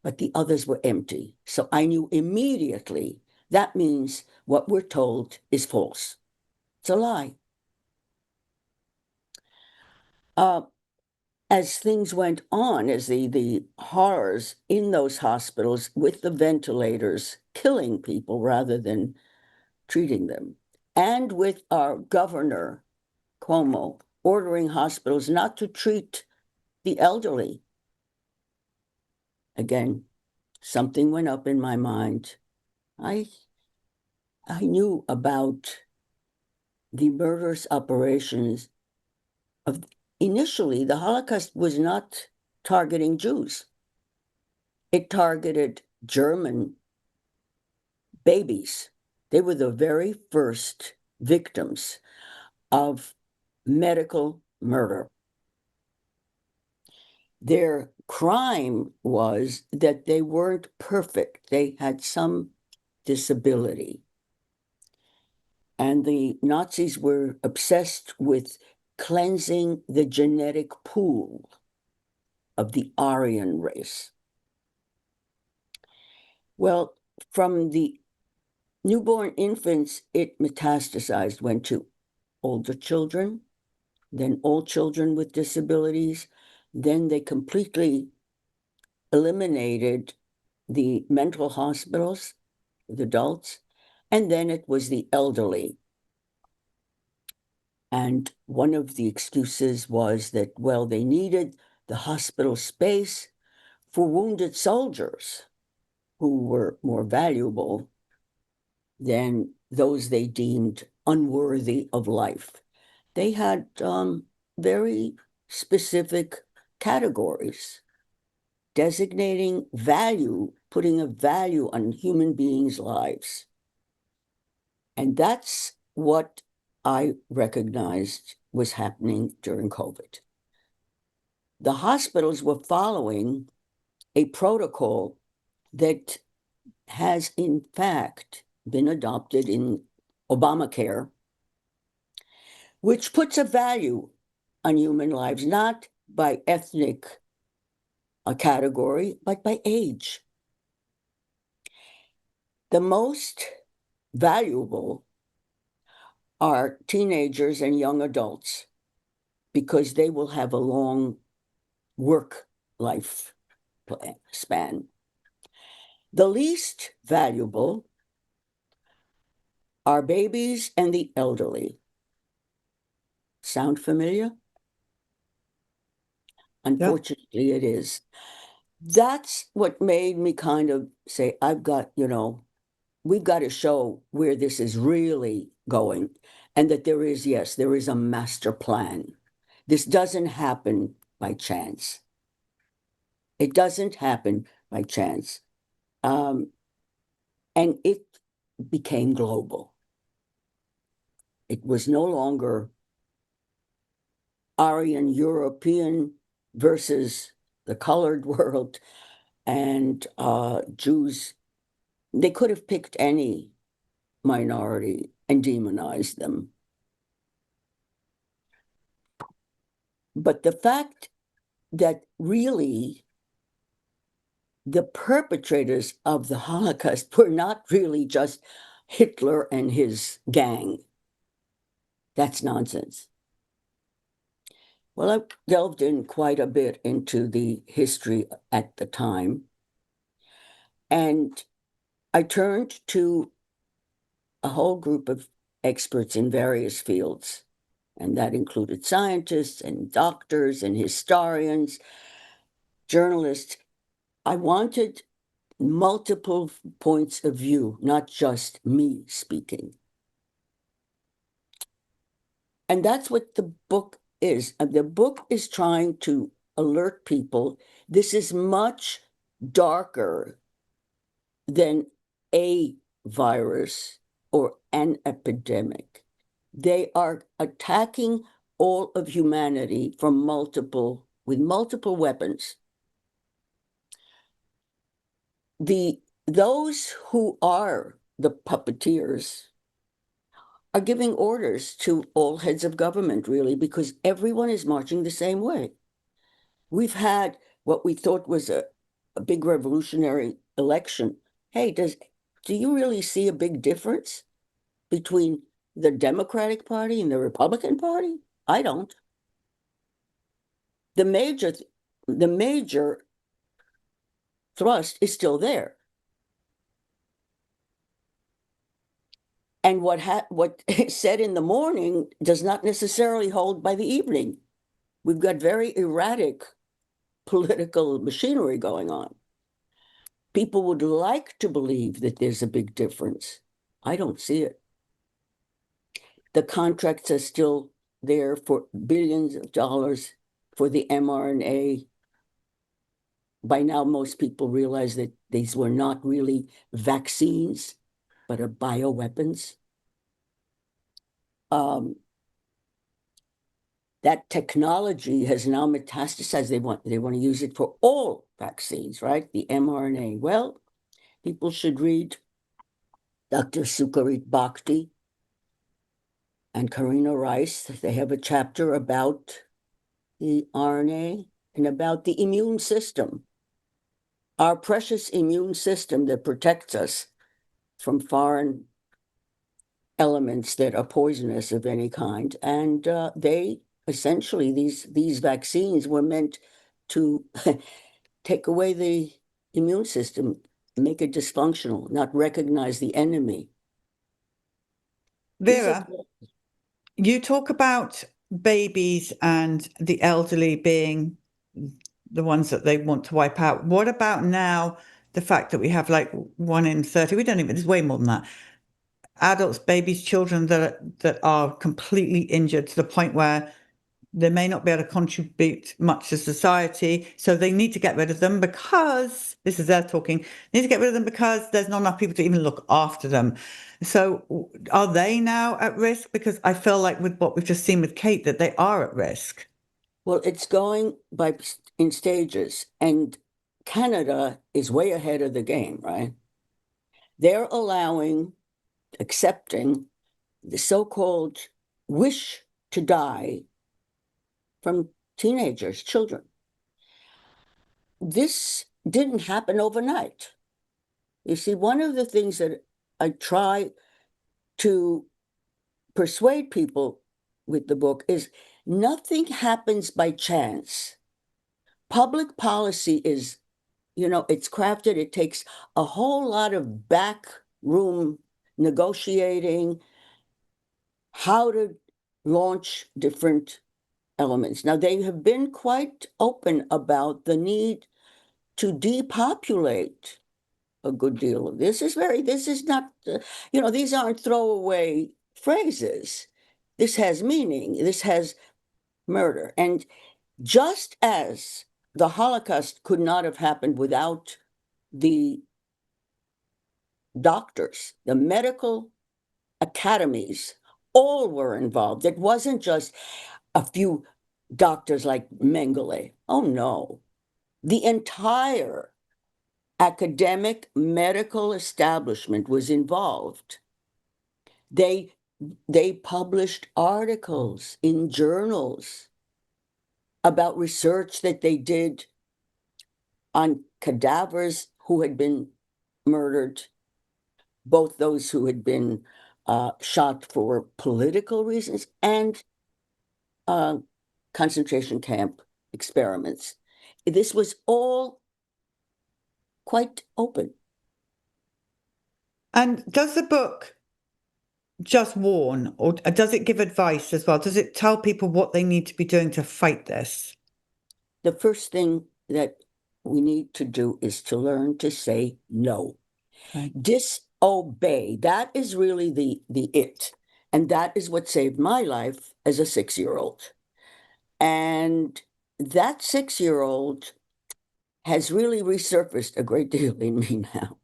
But the others were empty. So I knew immediately that means what we're told is false. It's a lie. As things went on, as the horrors in those hospitals with the ventilators killing people rather than treating them, and with our governor, Cuomo, ordering hospitals not to treat the elderly. Again, something went up in my mind. I knew about the murderous operations of, initially, the Holocaust was not targeting Jews. It targeted German babies. They were the very first victims of medical murder. Their crime was that they weren't perfect. They had some disability. And the Nazis were obsessed with cleansing the genetic pool of the Aryan race. Well, from the newborn infants, it metastasized, went to older children, then all children with disabilities. Then they completely eliminated the mental hospitals with adults, and then it was the elderly. And one of the excuses was that, well, they needed the hospital space for wounded soldiers who were more valuable than those they deemed unworthy of life. They had very specific categories designating value, putting a value on human beings' lives. And that's what I recognized was happening during COVID. The hospitals were following a protocol that has, in fact, been adopted in Obamacare, which puts a value on human lives, not by ethnic a category, but by age. The most valuable are teenagers and young adults because they will have a long work life span. The least valuable are babies and the elderly. Sound familiar? Unfortunately, it is. That's what made me kind of say, we've got to show where this is really going, and that there is a master plan. This doesn't happen by chance. It doesn't happen by chance. And it became global. It was no longer Aryan European versus the colored world and Jews. They could have picked any minority and demonized them. But the fact that really the perpetrators of the Holocaust were not really just Hitler and his gang, that's nonsense. Well, I delved in quite a bit into the history at the time, and I turned to a whole group of experts in various fields, and that included scientists and doctors and historians, journalists. I wanted multiple points of view, not just me speaking. And that's what the book is. The book is trying to alert people this is much darker than a virus or an epidemic. They are attacking all of humanity with multiple weapons. Those who are the puppeteers are giving orders to all heads of government, really, because everyone is marching the same way. We've had what we thought was a big revolutionary election. Hey, do you really see a big difference between the Democratic Party and the Republican Party? I don't. The major thrust is still there. And what is said in the morning does not necessarily hold by the evening. We've got very erratic political machinery going on. People would like to believe that there's a big difference. I don't see it. The contracts are still there for billions of dollars for the mRNA. By now, most people realize that these were not really vaccines, but are bioweapons. That technology has now metastasized. They want to use it for all vaccines, right? The mRNA. Well, people should read Dr. Sucharit Bhakti and Karina Rice. They have a chapter about the RNA and about the immune system, our precious immune system that protects us from foreign elements that are poisonous of any kind. And they essentially, these vaccines were meant to take away the immune system, make it dysfunctional, not recognize the enemy. Vera, you talk about babies and the elderly being the ones that they want to wipe out. What about now the fact that we have like 1 in 30, we don't even, there's way more than that, adults, babies, children that are completely injured to the point where they may not be able to contribute much to society. So they need to get rid of them because, this is their talking, they need to get rid of them because there's not enough people to even look after them. So are they now at risk? Because I feel like with what we've just seen with Kate, that they are at risk. Well, it's going in stages, and Canada is way ahead of the game, right? They're accepting the so-called wish to die from teenagers, children. this didn't happen overnight. You see, one of the things that I try to persuade people with the book is nothing happens by chance. Public policy is, it's crafted. It takes a whole lot of backroom negotiating, how to launch different elements. Now, they have been quite open about the need to depopulate a good deal of this. This is not, these aren't throwaway phrases. This has meaning. This has murder. And just as the Holocaust could not have happened without the doctors, the medical academies, all were involved. It wasn't just a few doctors like Mengele. Oh, no. The entire academic medical establishment was involved. They published articles in journals about research that they did on cadavers who had been murdered, both those who had been shot for political reasons and concentration camp experiments. This was all quite open. And does the book just warn, or does it give advice as well? Does it tell people what they need to be doing to fight this? The first thing that we need to do is to learn to say no. Okay. Disobey. That is really the it. And that is what saved my life as a 6-year-old. And that 6-year-old has really resurfaced a great deal in me now.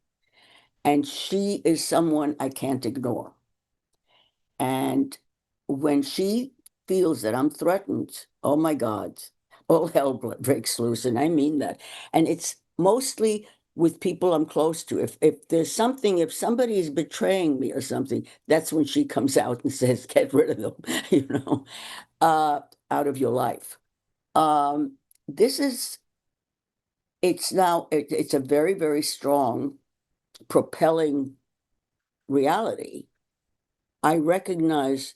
And she is someone I can't ignore. And when she feels that I'm threatened, oh my God, all hell breaks loose. And I mean that. And it's mostly with people I'm close to. If there's something, if somebody is betraying me or something, that's when she comes out and says, get rid of them, out of your life. It's a very, very strong, propelling reality. I recognize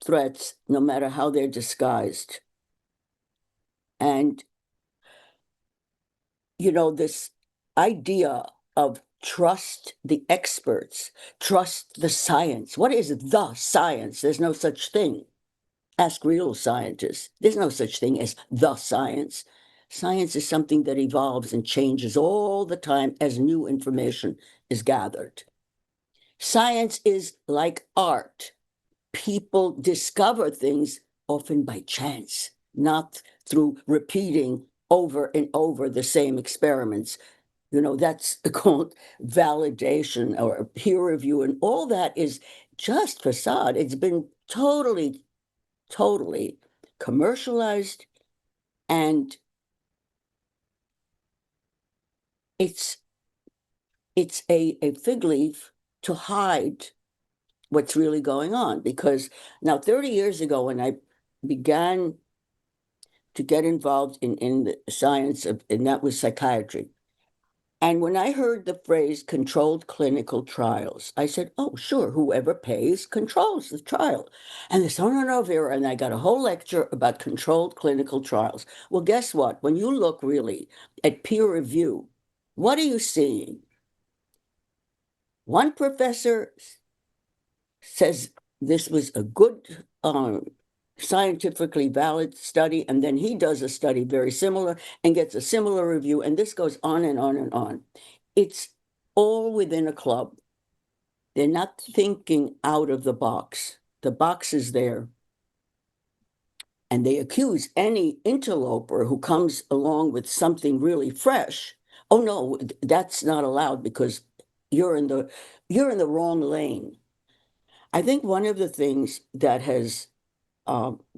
threats no matter how they're disguised. And, this idea of trust the experts, trust the science. What is the science? There's no such thing. Ask real scientists. There's no such thing as the science. Science is something that evolves and changes all the time as new information is gathered. Science is like art. People discover things often by chance, not through repeating over and over the same experiments. That's called validation or peer review, and all that is just facade. It's been totally commercialized, and it's a fig leaf to hide what's really going on. Because now 30 years ago, when I began to get involved in the science and that was psychiatry, and when I heard the phrase controlled clinical trials, I said, oh, sure, whoever pays controls the trial. And they said, oh, no, Vera. And I got a whole lecture about controlled clinical trials. Well, guess what? When you look really at peer review, what are you seeing? One professor says this was a good scientifically valid study, and then he does a study very similar and gets a similar review, and this goes on and on and on. It's all within a club. They're not thinking out of the box. The box is there. And they accuse any interloper who comes along with something really fresh. Oh no, that's not allowed because you're in the wrong lane. I think one of the things that has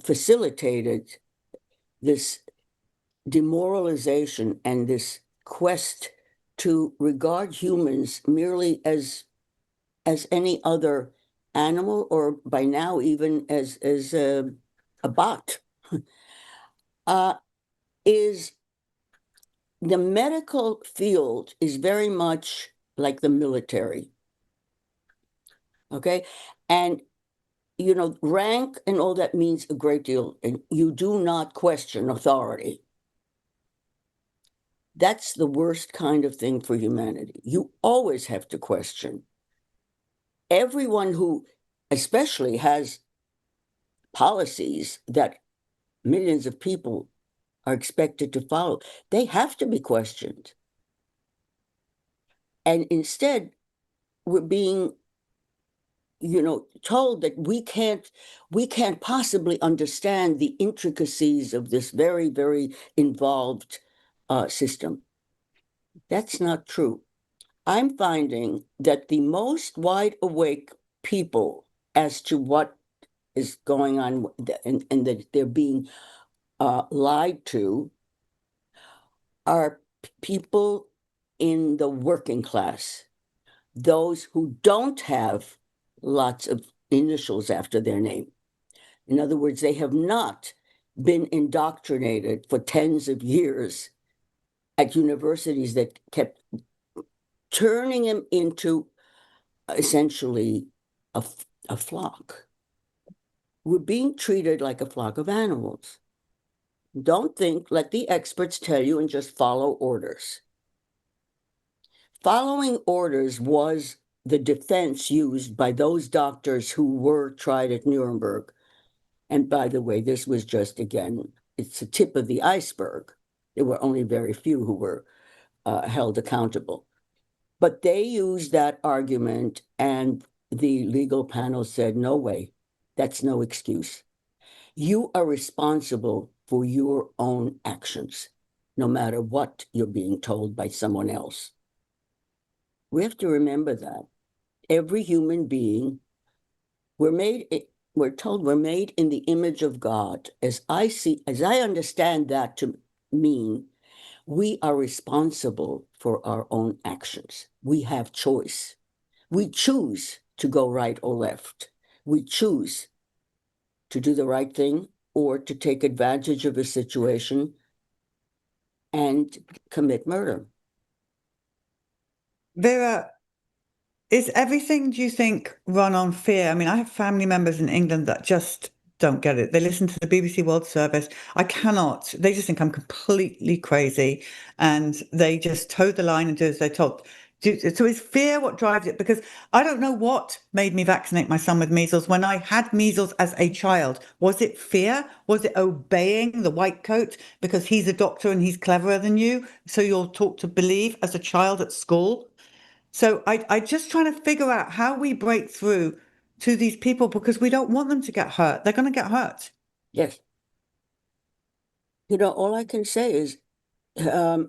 facilitated this demoralization and this quest to regard humans merely as any other animal, or by now even as a bot, is the medical field is very much like the military. Okay. And, rank and all that means a great deal. And you do not question authority. That's the worst kind of thing for humanity. You always have to question. Everyone who especially has policies that millions of people are expected to follow, they have to be questioned. And instead, we're being, told that we can't possibly understand the intricacies of this very, very involved system. That's not true. I'm finding that the most wide awake people as to what is going on and that they're being lied to are people in the working class, those who don't have lots of initials after their name. In other words, they have not been indoctrinated for tens of years at universities that kept turning them into essentially a flock. We're being treated like a flock of animals. Don't think, let the experts tell you and just follow orders. Following orders was the defense used by those doctors who were tried at Nuremberg. And by the way, this was just, again, it's the tip of the iceberg. There were only very few who were held accountable. But they used that argument, and the legal panel said, no way, that's no excuse. You are responsible for your own actions, no matter what you're being told by someone else. We have to remember that. Every human being, we're told we're made in the image of God. As I understand that to mean, we are responsible for our own actions. We have choice. We choose to go right or left. We choose to do the right thing or to take advantage of a situation and commit murder. Vera, is everything, do you think, run on fear? I mean, I have family members in England that just don't get it. They listen to the BBC World Service. I cannot. They just think I'm completely crazy, and they just toe the line and do as they're told. So is fear what drives it? Because I don't know what made me vaccinate my son with measles when I had measles as a child. Was it fear? Was it obeying the white coat because he's a doctor and he's cleverer than you? So you're taught to believe as a child at school? So I just trying to figure out how we break through to these people because we don't want them to get hurt. They're going to get hurt. Yes. All I can say is the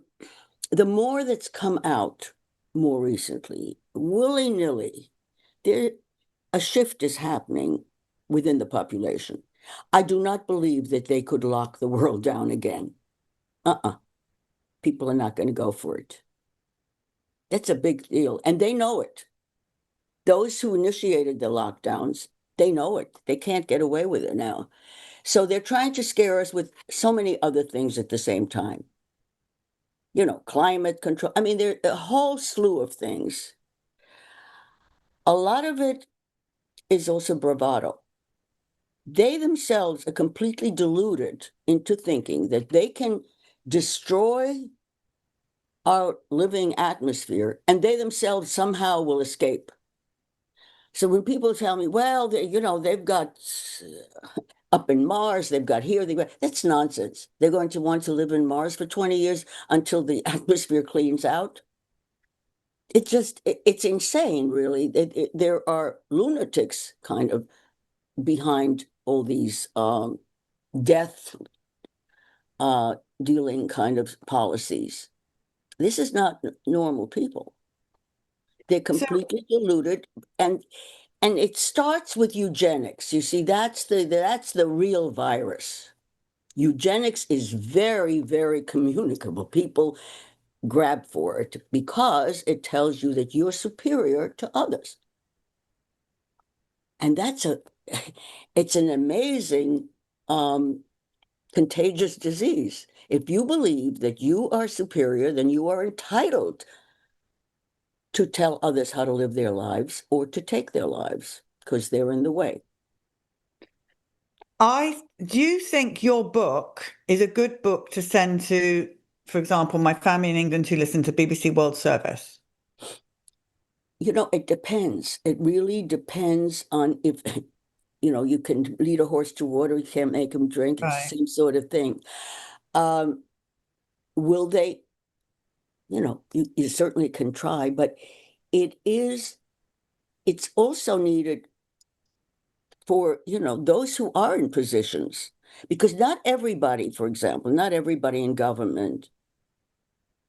more that's come out more recently, willy-nilly, a shift is happening within the population. I do not believe that they could lock the world down again. People are not going to go for it. That's a big deal. And they know it. Those who initiated the lockdowns, they know it. They can't get away with it now. So they're trying to scare us with so many other things at the same time. Climate control. I mean, there's a whole slew of things. A lot of it is also bravado. They themselves are completely deluded into thinking that they can destroy our living atmosphere and they themselves somehow will escape. So when people tell me, well, they've got up in Mars, they've got here, that's nonsense. They're going to want to live in Mars for 20 years until the atmosphere cleans out. It's insane, really. There are lunatics kind of behind all these death dealing kind of policies. This is not normal people. They're completely deluded, and it starts with eugenics. You see, that's the real virus. Eugenics is very, very communicable. People grab for it because it tells you that you're superior to others. And it's an amazing contagious disease. If you believe that you are superior, then you are entitled to tell others how to live their lives or to take their lives because they're in the way. Do you think your book is a good book to send to, for example, my family in England who listen to BBC World Service? You know, it depends. It really depends on if, you know, you can lead a horse to water, you can't make him drink. It's Right. the same sort of thing. Will they, you know, you certainly can try, but it's also needed for, you know, those who are in positions, because not everybody, for example, not everybody in government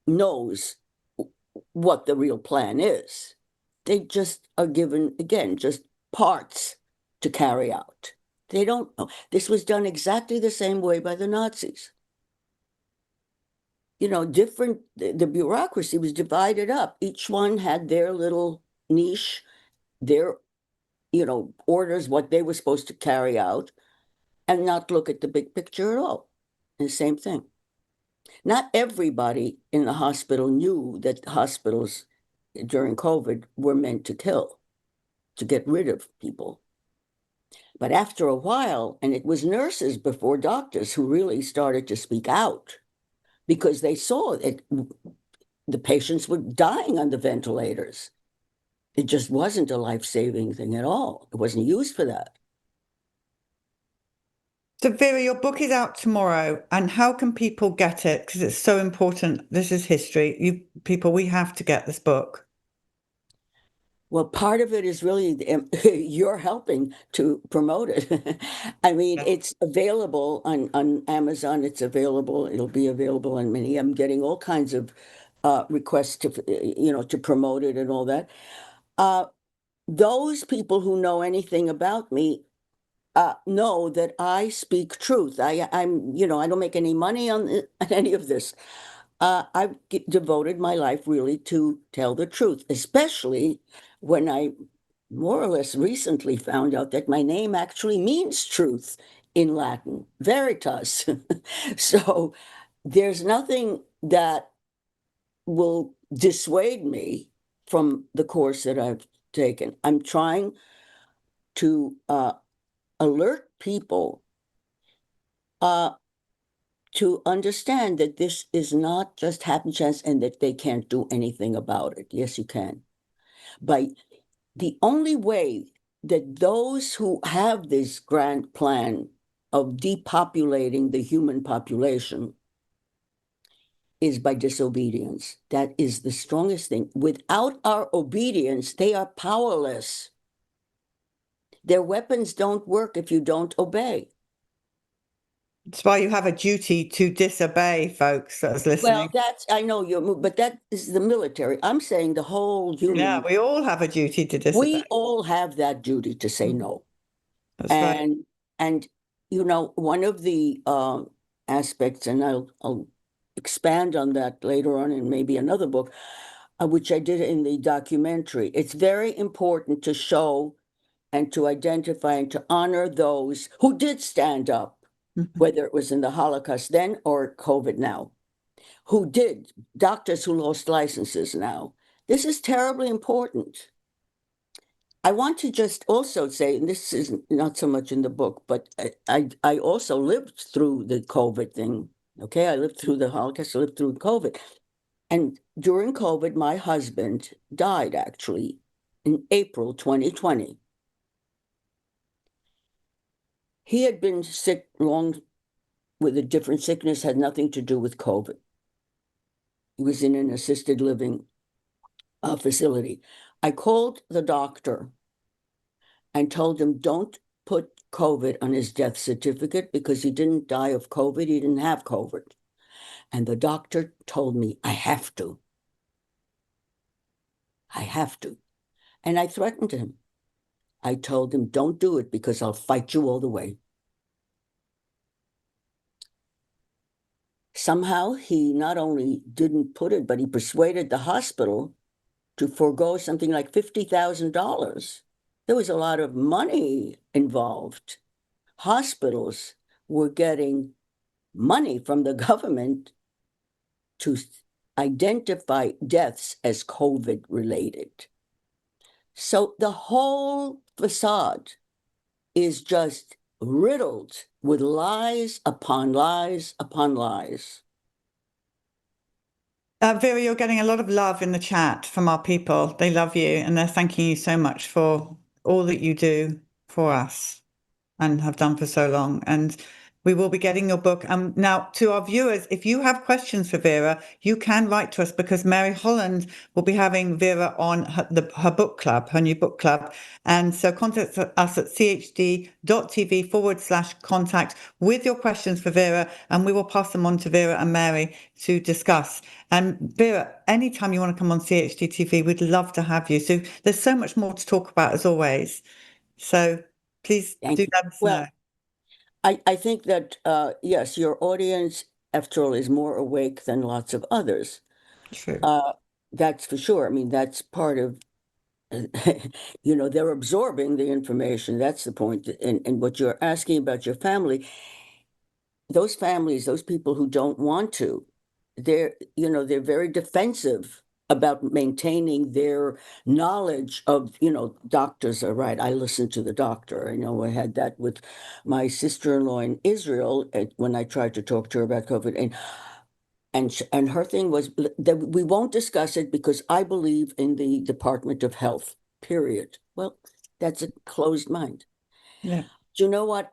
knows what the real plan is. They just are given, again, just parts to carry out. They don't know. This was done exactly the same way by the Nazis. You know, the bureaucracy was divided up. Each one had their little niche, their, you know, orders, what they were supposed to carry out, and not look at the big picture at all. And the same thing. Not everybody in the hospital knew that hospitals during COVID were meant to kill, to get rid of people. But after a while, and it was nurses before doctors who really started to speak out because they saw that the patients were dying on the ventilators. It just wasn't a life-saving thing at all. It wasn't used for that. So, Vera, your book is out tomorrow, and how can people get it? Because it's so important. This is history. We have to get this book. Well, part of it is really you're helping to promote it. I mean, it's available on Amazon. It's available. It'll be available on many. I'm getting all kinds of requests to, you know, to promote it and all that. Those people who know anything about me know that I speak truth. I'm, you know, I don't make any money on any of this. I've devoted my life really to tell the truth, especially when I more or less recently found out that my name actually means truth in Latin, veritas. So there's nothing that will dissuade me from the course that I've taken. I'm trying to alert people to understand that this is not just happen chance and that they can't do anything about it. Yes, you can. But the only way that those who have this grand plan of depopulating the human population is by disobedience. That is the strongest thing. Without our obedience, they are powerless. Their weapons don't work if you don't obey. That's why you have a duty to disobey, folks that's listening. Well, I know but that is the military. I'm saying the whole human. Yeah, we all have a duty to disobey. We all have that duty to say no. That's right. And you know, one of the aspects, and I'll expand on that later on in maybe another book, which I did in the documentary. It's very important to show and to identify and to honor those who did stand up, whether it was in the Holocaust then or COVID now, who did, doctors who lost licenses now. This is terribly important. I want to just also say, and this is not so much in the book, but I also lived through the COVID thing. Okay, I lived through the Holocaust, I lived through COVID. And during COVID, my husband died actually in April 2020. He had been sick long with a different sickness, had nothing to do with COVID. He was in an assisted living facility. I called the doctor and told him, don't put COVID on his death certificate because he didn't die of COVID. He didn't have COVID. And the doctor told me, I have to. I have to. And I threatened him. I told him, don't do it because I'll fight you all the way. Somehow he not only didn't put it, but he persuaded the hospital to forego something like $50,000. There was a lot of money involved. Hospitals were getting money from the government to identify deaths as COVID related. So the whole facade is just riddled with lies upon lies upon lies. Vera, you're getting a lot of love in the chat from our people. They love you and they're thanking you so much for all that you do for us and have done for so long. And we will be getting your book. Now, to our viewers, if you have questions for Vera, you can write to us because Mary Holland will be having Vera on her book club, her new book club. And so contact us at chd.tv/contact with your questions for Vera, and we will pass them on to Vera and Mary to discuss. And Vera, anytime you want to come on CHD TV, we'd love to have you. So there's so much more to talk about as always. So please Thank do you. let us know. I think that, yes, your audience, after all, is more awake than lots of others. True. That's for sure. I mean, that's part of, they're absorbing the information. That's the point. And what you're asking about your family, those families, those people who don't want to, they're very defensive about maintaining their knowledge of, doctors are right. I listened to the doctor. I know I had that with my sister-in-law in Israel when I tried to talk to her about COVID. And her thing was that we won't discuss it because I believe in the Department of Health, period. Well, that's a closed mind. Yeah. Do you know what?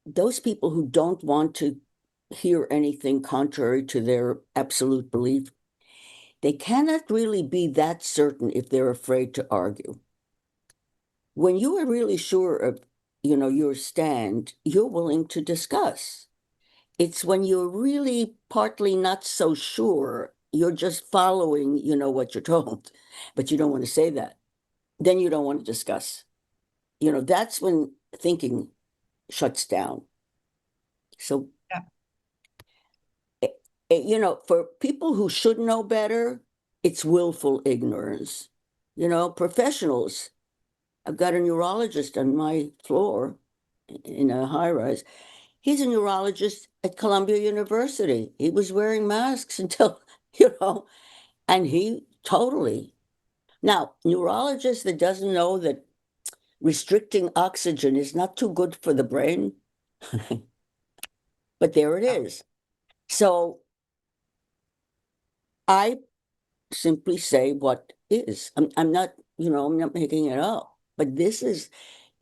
Those people who don't want to hear anything contrary to their absolute belief, they cannot really be that certain if they're afraid to argue. When you are really sure of, your stand, you're willing to discuss. It's when you're really partly not so sure, you're just following, what you're told, but you don't want to say that. Then you don't want to discuss. That's when thinking shuts down. So, for people who should know better, it's willful ignorance. Professionals. I've got a neurologist on my floor in a high rise. He's a neurologist at Columbia University. He was wearing masks until, and he totally. Now, neurologist that doesn't know that restricting oxygen is not too good for the brain, but there it is. So I simply say what is. I'm not, I'm not making it up, but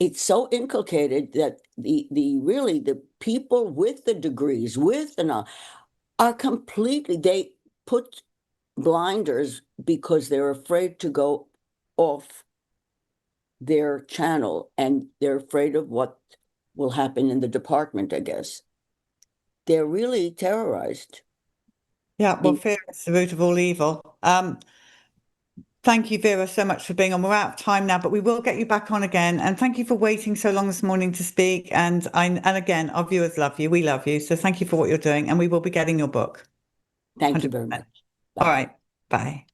it's so inculcated that the people with the degrees, are completely, they put blinders because they're afraid to go off their channel and they're afraid of what will happen in the department, I guess. They're really terrorized. Yeah, well, fear is the root of all evil. Thank you, Vera, so much for being on. We're out of time now, but we will get you back on again. And thank you for waiting so long this morning to speak. And again, our viewers love you. We love you. So thank you for what you're doing. And we will be getting your book. Thank you very much. Bye. All right. Bye.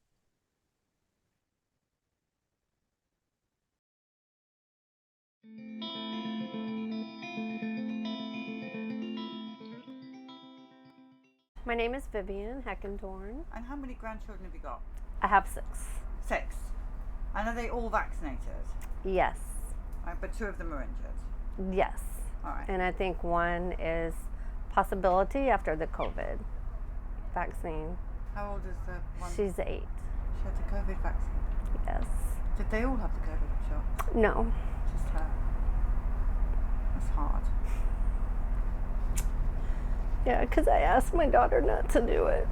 My name is Vivian Heckendorn. And how many grandchildren have you got? I have 6. 6. And are they all vaccinated? Yes. Right, but 2 of them are injured? Yes. All right. And I think one is possibility after the COVID vaccine. How old is the one? She's 8. She had the COVID vaccine? Yes. Did they all have the COVID shot? No. Just her? That's hard. Yeah, because I asked my daughter not to do it.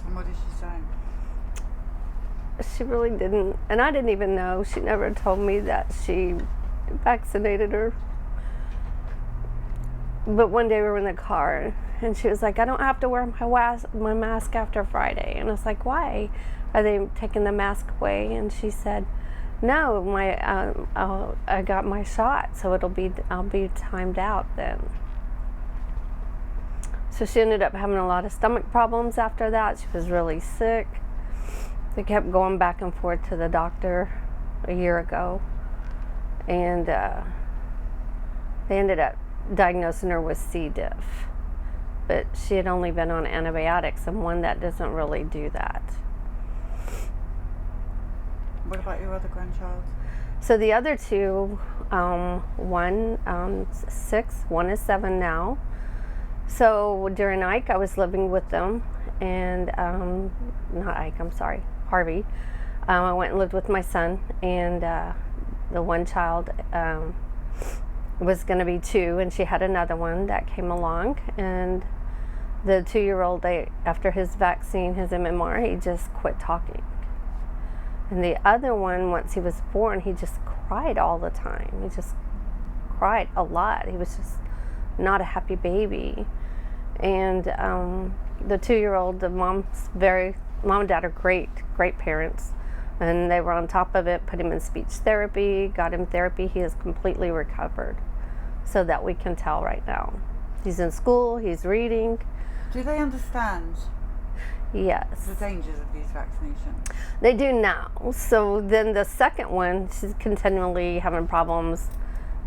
And what did she say? She really didn't, and I didn't even know. She never told me that she vaccinated her. But one day we were in the car, and she was like, I don't have to wear my mask after Friday. And I was like, why? Are they taking the mask away? And she said, no, I got my shot, so I'll be timed out then. So she ended up having a lot of stomach problems after that. She was really sick. They kept going back and forth to the doctor a year ago, and they ended up diagnosing her with C. diff. But she had only been on antibiotics, and one that doesn't really do that. What about your other grandchild? So the other two, one 6, one is 7 now. So during Ike, I was living with them, and not Ike, I'm sorry, Harvey. I went and lived with my son, and the one child was going to be 2, and she had another one that came along, and the 2-year-old, after his vaccine, his MMR, he just quit talking. And the other one, once he was born, he just cried all the time. He just cried a lot. He was just not a happy baby. And the 2-year-old, mom and dad are great parents. And they were on top of it, put him in speech therapy, got him therapy. He is completely recovered, so that we can tell right now. He's in school, he's reading. Do they understand Yes. the dangers of these vaccinations? They do now. So then the second one, she's continually having problems.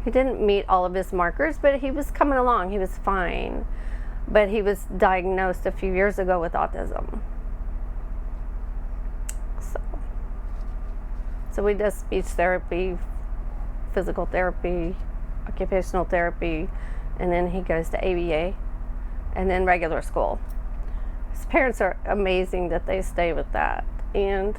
He didn't meet all of his markers, but he was coming along. He was fine. But he was diagnosed a few years ago with autism. So we did speech therapy, physical therapy, occupational therapy, and then he goes to ABA, and then regular school. His parents are amazing that they stay with that. And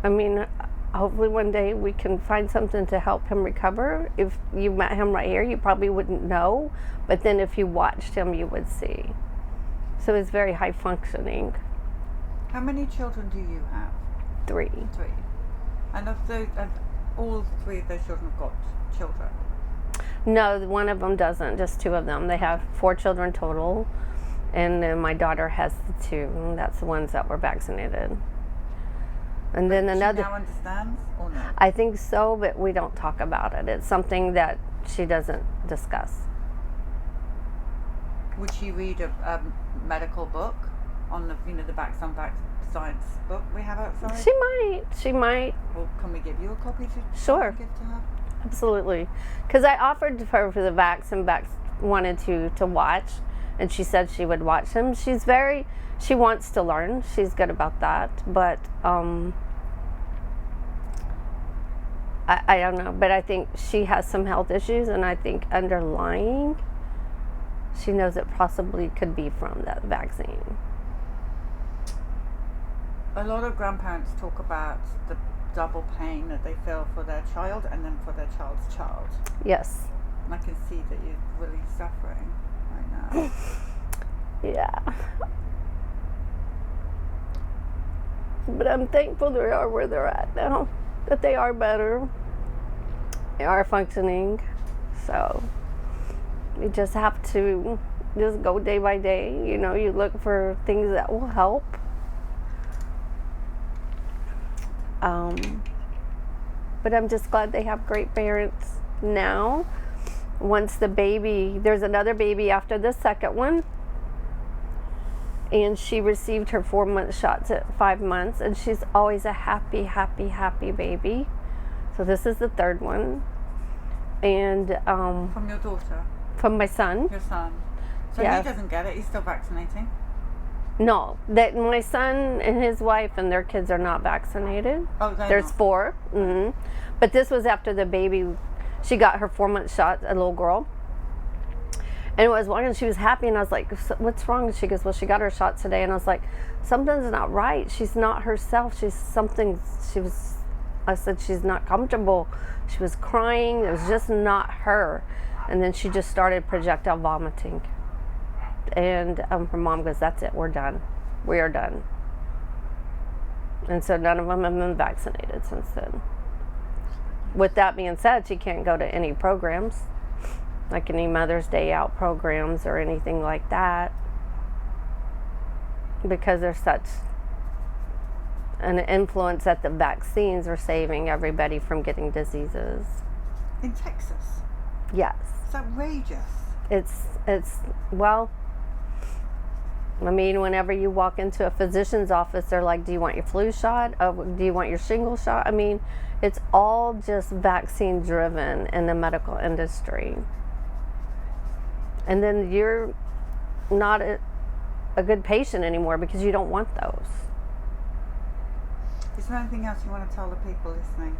I mean, hopefully one day we can find something to help him recover. If you met him right here, you probably wouldn't know, but then if you watched him, you would see. So he's very high functioning. How many children do you have? 3. 3. And of those, all 3 of those children have got children? No, one of them doesn't, just 2 of them. They have 4 children total, and then my daughter has the 2, and that's the ones that were vaccinated. And then another. She now understands or not? I think so, but we don't talk about it. It's something that she doesn't discuss. Would she read a medical book on the the some science book we have outside? She might. Well, can we give you a copy to Sure. give to her? Absolutely. Because I offered her for the Vax, and Vax wanted to watch, and she said she would watch him. She wants to learn. She's good about that. But I don't know. But I think she has some health issues, and I think underlying, she knows it possibly could be from that vaccine. A lot of grandparents talk about the double pain that they feel for their child and then for their child's child. Yes. And I can see that you're really suffering right now. Yeah. But I'm thankful they are where they're at now, that they are better, they are functioning. So you just have to just go day by day. You look for things that will help. But I'm just glad they have great parents now. Once there's another baby after the second one, and she received her 4-month shots at 5 months, and she's always a happy, happy, happy baby. So this is the 3rd one. And From your daughter? from my son. Your son? So Yes. he doesn't get it, he's still vaccinating? No, that my son and his wife and their kids are not vaccinated. Oh, There's not. 4. But this was after the baby. She got her 4-month shot, a little girl. And I was walking, she was happy, and I was like, what's wrong? And she goes, well, she got her shots today. And I was like, something's not right. She's not herself. I said, she's not comfortable. She was crying. It was just not her. And then she just started projectile vomiting. And her mom goes, that's it, we're done. We are done. And so none of them have been vaccinated since then. With that being said, she can't go to any programs, like any Mother's Day out programs or anything like that, because there's such an influence that the vaccines are saving everybody from getting diseases. In Texas? Yes. It's outrageous. Well, I mean, whenever you walk into a physician's office, they're like, do you want your flu shot? Do you want your shingle shot? I mean, it's all just vaccine driven in the medical industry. And then you're not a good patient anymore because you don't want those. Is there anything else you want to tell the people listening?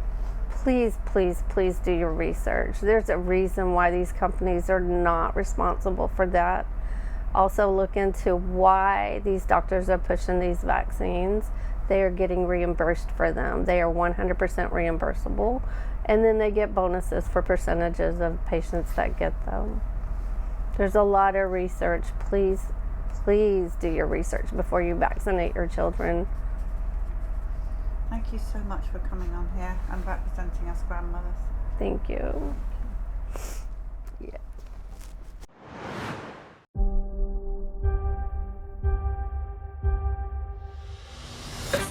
Please, please, please do your research. There's a reason why these companies are not responsible for that. Also look into why these doctors are pushing these vaccines. They are getting reimbursed for them. They are 100% reimbursable. And then they get bonuses for percentages of patients that get them. There's a lot of research. Please, please do your research before you vaccinate your children. Thank you so much for coming on here and representing us grandmothers. Thank you. Yeah.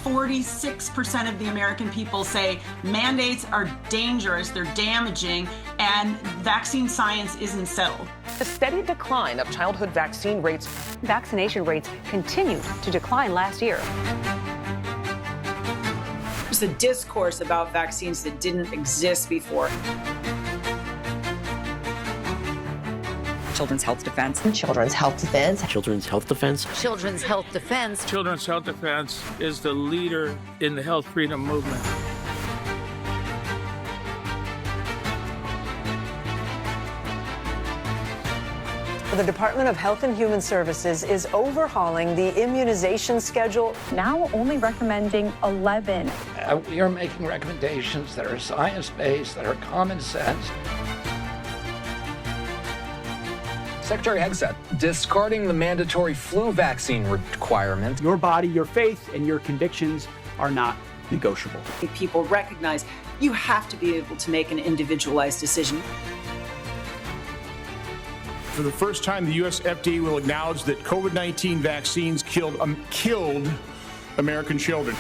46% of the American people say mandates are dangerous, they're damaging, and vaccine science isn't settled. A steady decline of childhood vaccine rates. Vaccination rates continued to decline last year. There's a discourse about vaccines that didn't exist before. Children's health defense. Children's health defense. Children's health defense. Children's health defense. Children's health defense is the leader in the health freedom movement. The Department of Health and Human Services is overhauling the immunization schedule, now only recommending 11. We are making recommendations that are science-based, that are common sense. Secretary Hegseth discarding the mandatory flu vaccine requirement. Your body, your faith, and your convictions are not negotiable. People recognize you have to be able to make an individualized decision. For the first time, the U.S. FDA will acknowledge that COVID-19 vaccines killed American children.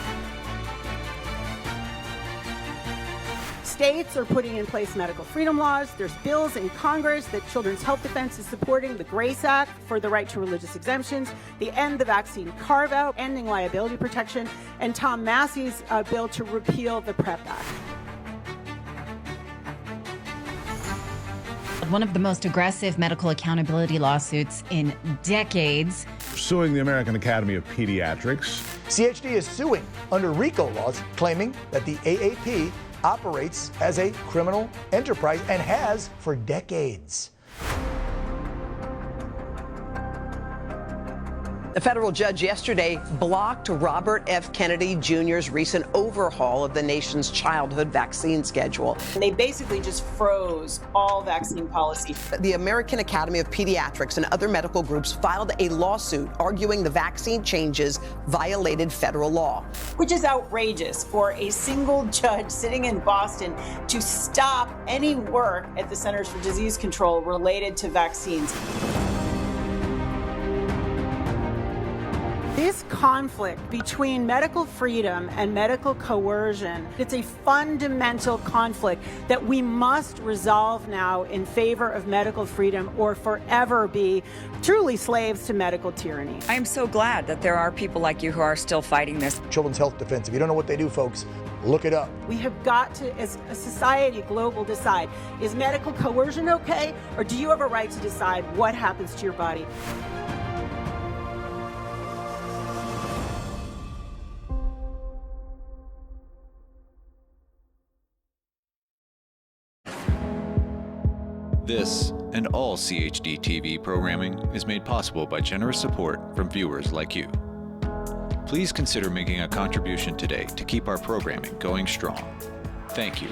States are putting in place medical freedom laws. There's bills in Congress that Children's Health Defense is supporting, the GRACE Act for the right to religious exemptions, the End the Vaccine Carve-Out, ending liability protection, and Tom Massey's bill to repeal the PrEP Act. One of the most aggressive medical accountability lawsuits in decades. Suing the American Academy of Pediatrics. CHD is suing under RICO laws, claiming that the AAP operates as a criminal enterprise and has for decades. A federal judge yesterday blocked Robert F. Kennedy Jr.'s recent overhaul of the nation's childhood vaccine schedule. They basically just froze all vaccine policy. The American Academy of Pediatrics and other medical groups filed a lawsuit arguing the vaccine changes violated federal law. Which is outrageous for a single judge sitting in Boston to stop any work at the Centers for Disease Control related to vaccines. This conflict between medical freedom and medical coercion, it's a fundamental conflict that we must resolve now in favor of medical freedom or forever be truly slaves to medical tyranny. I am so glad that there are people like you who are still fighting this. Children's Health Defense. If you don't know what they do, folks, look it up. We have got to, as a society, global, decide, is medical coercion okay, or do you have a right to decide what happens to your body? This and all CHD TV programming is made possible by generous support from viewers like you. Please consider making a contribution today to keep our programming going strong. Thank you.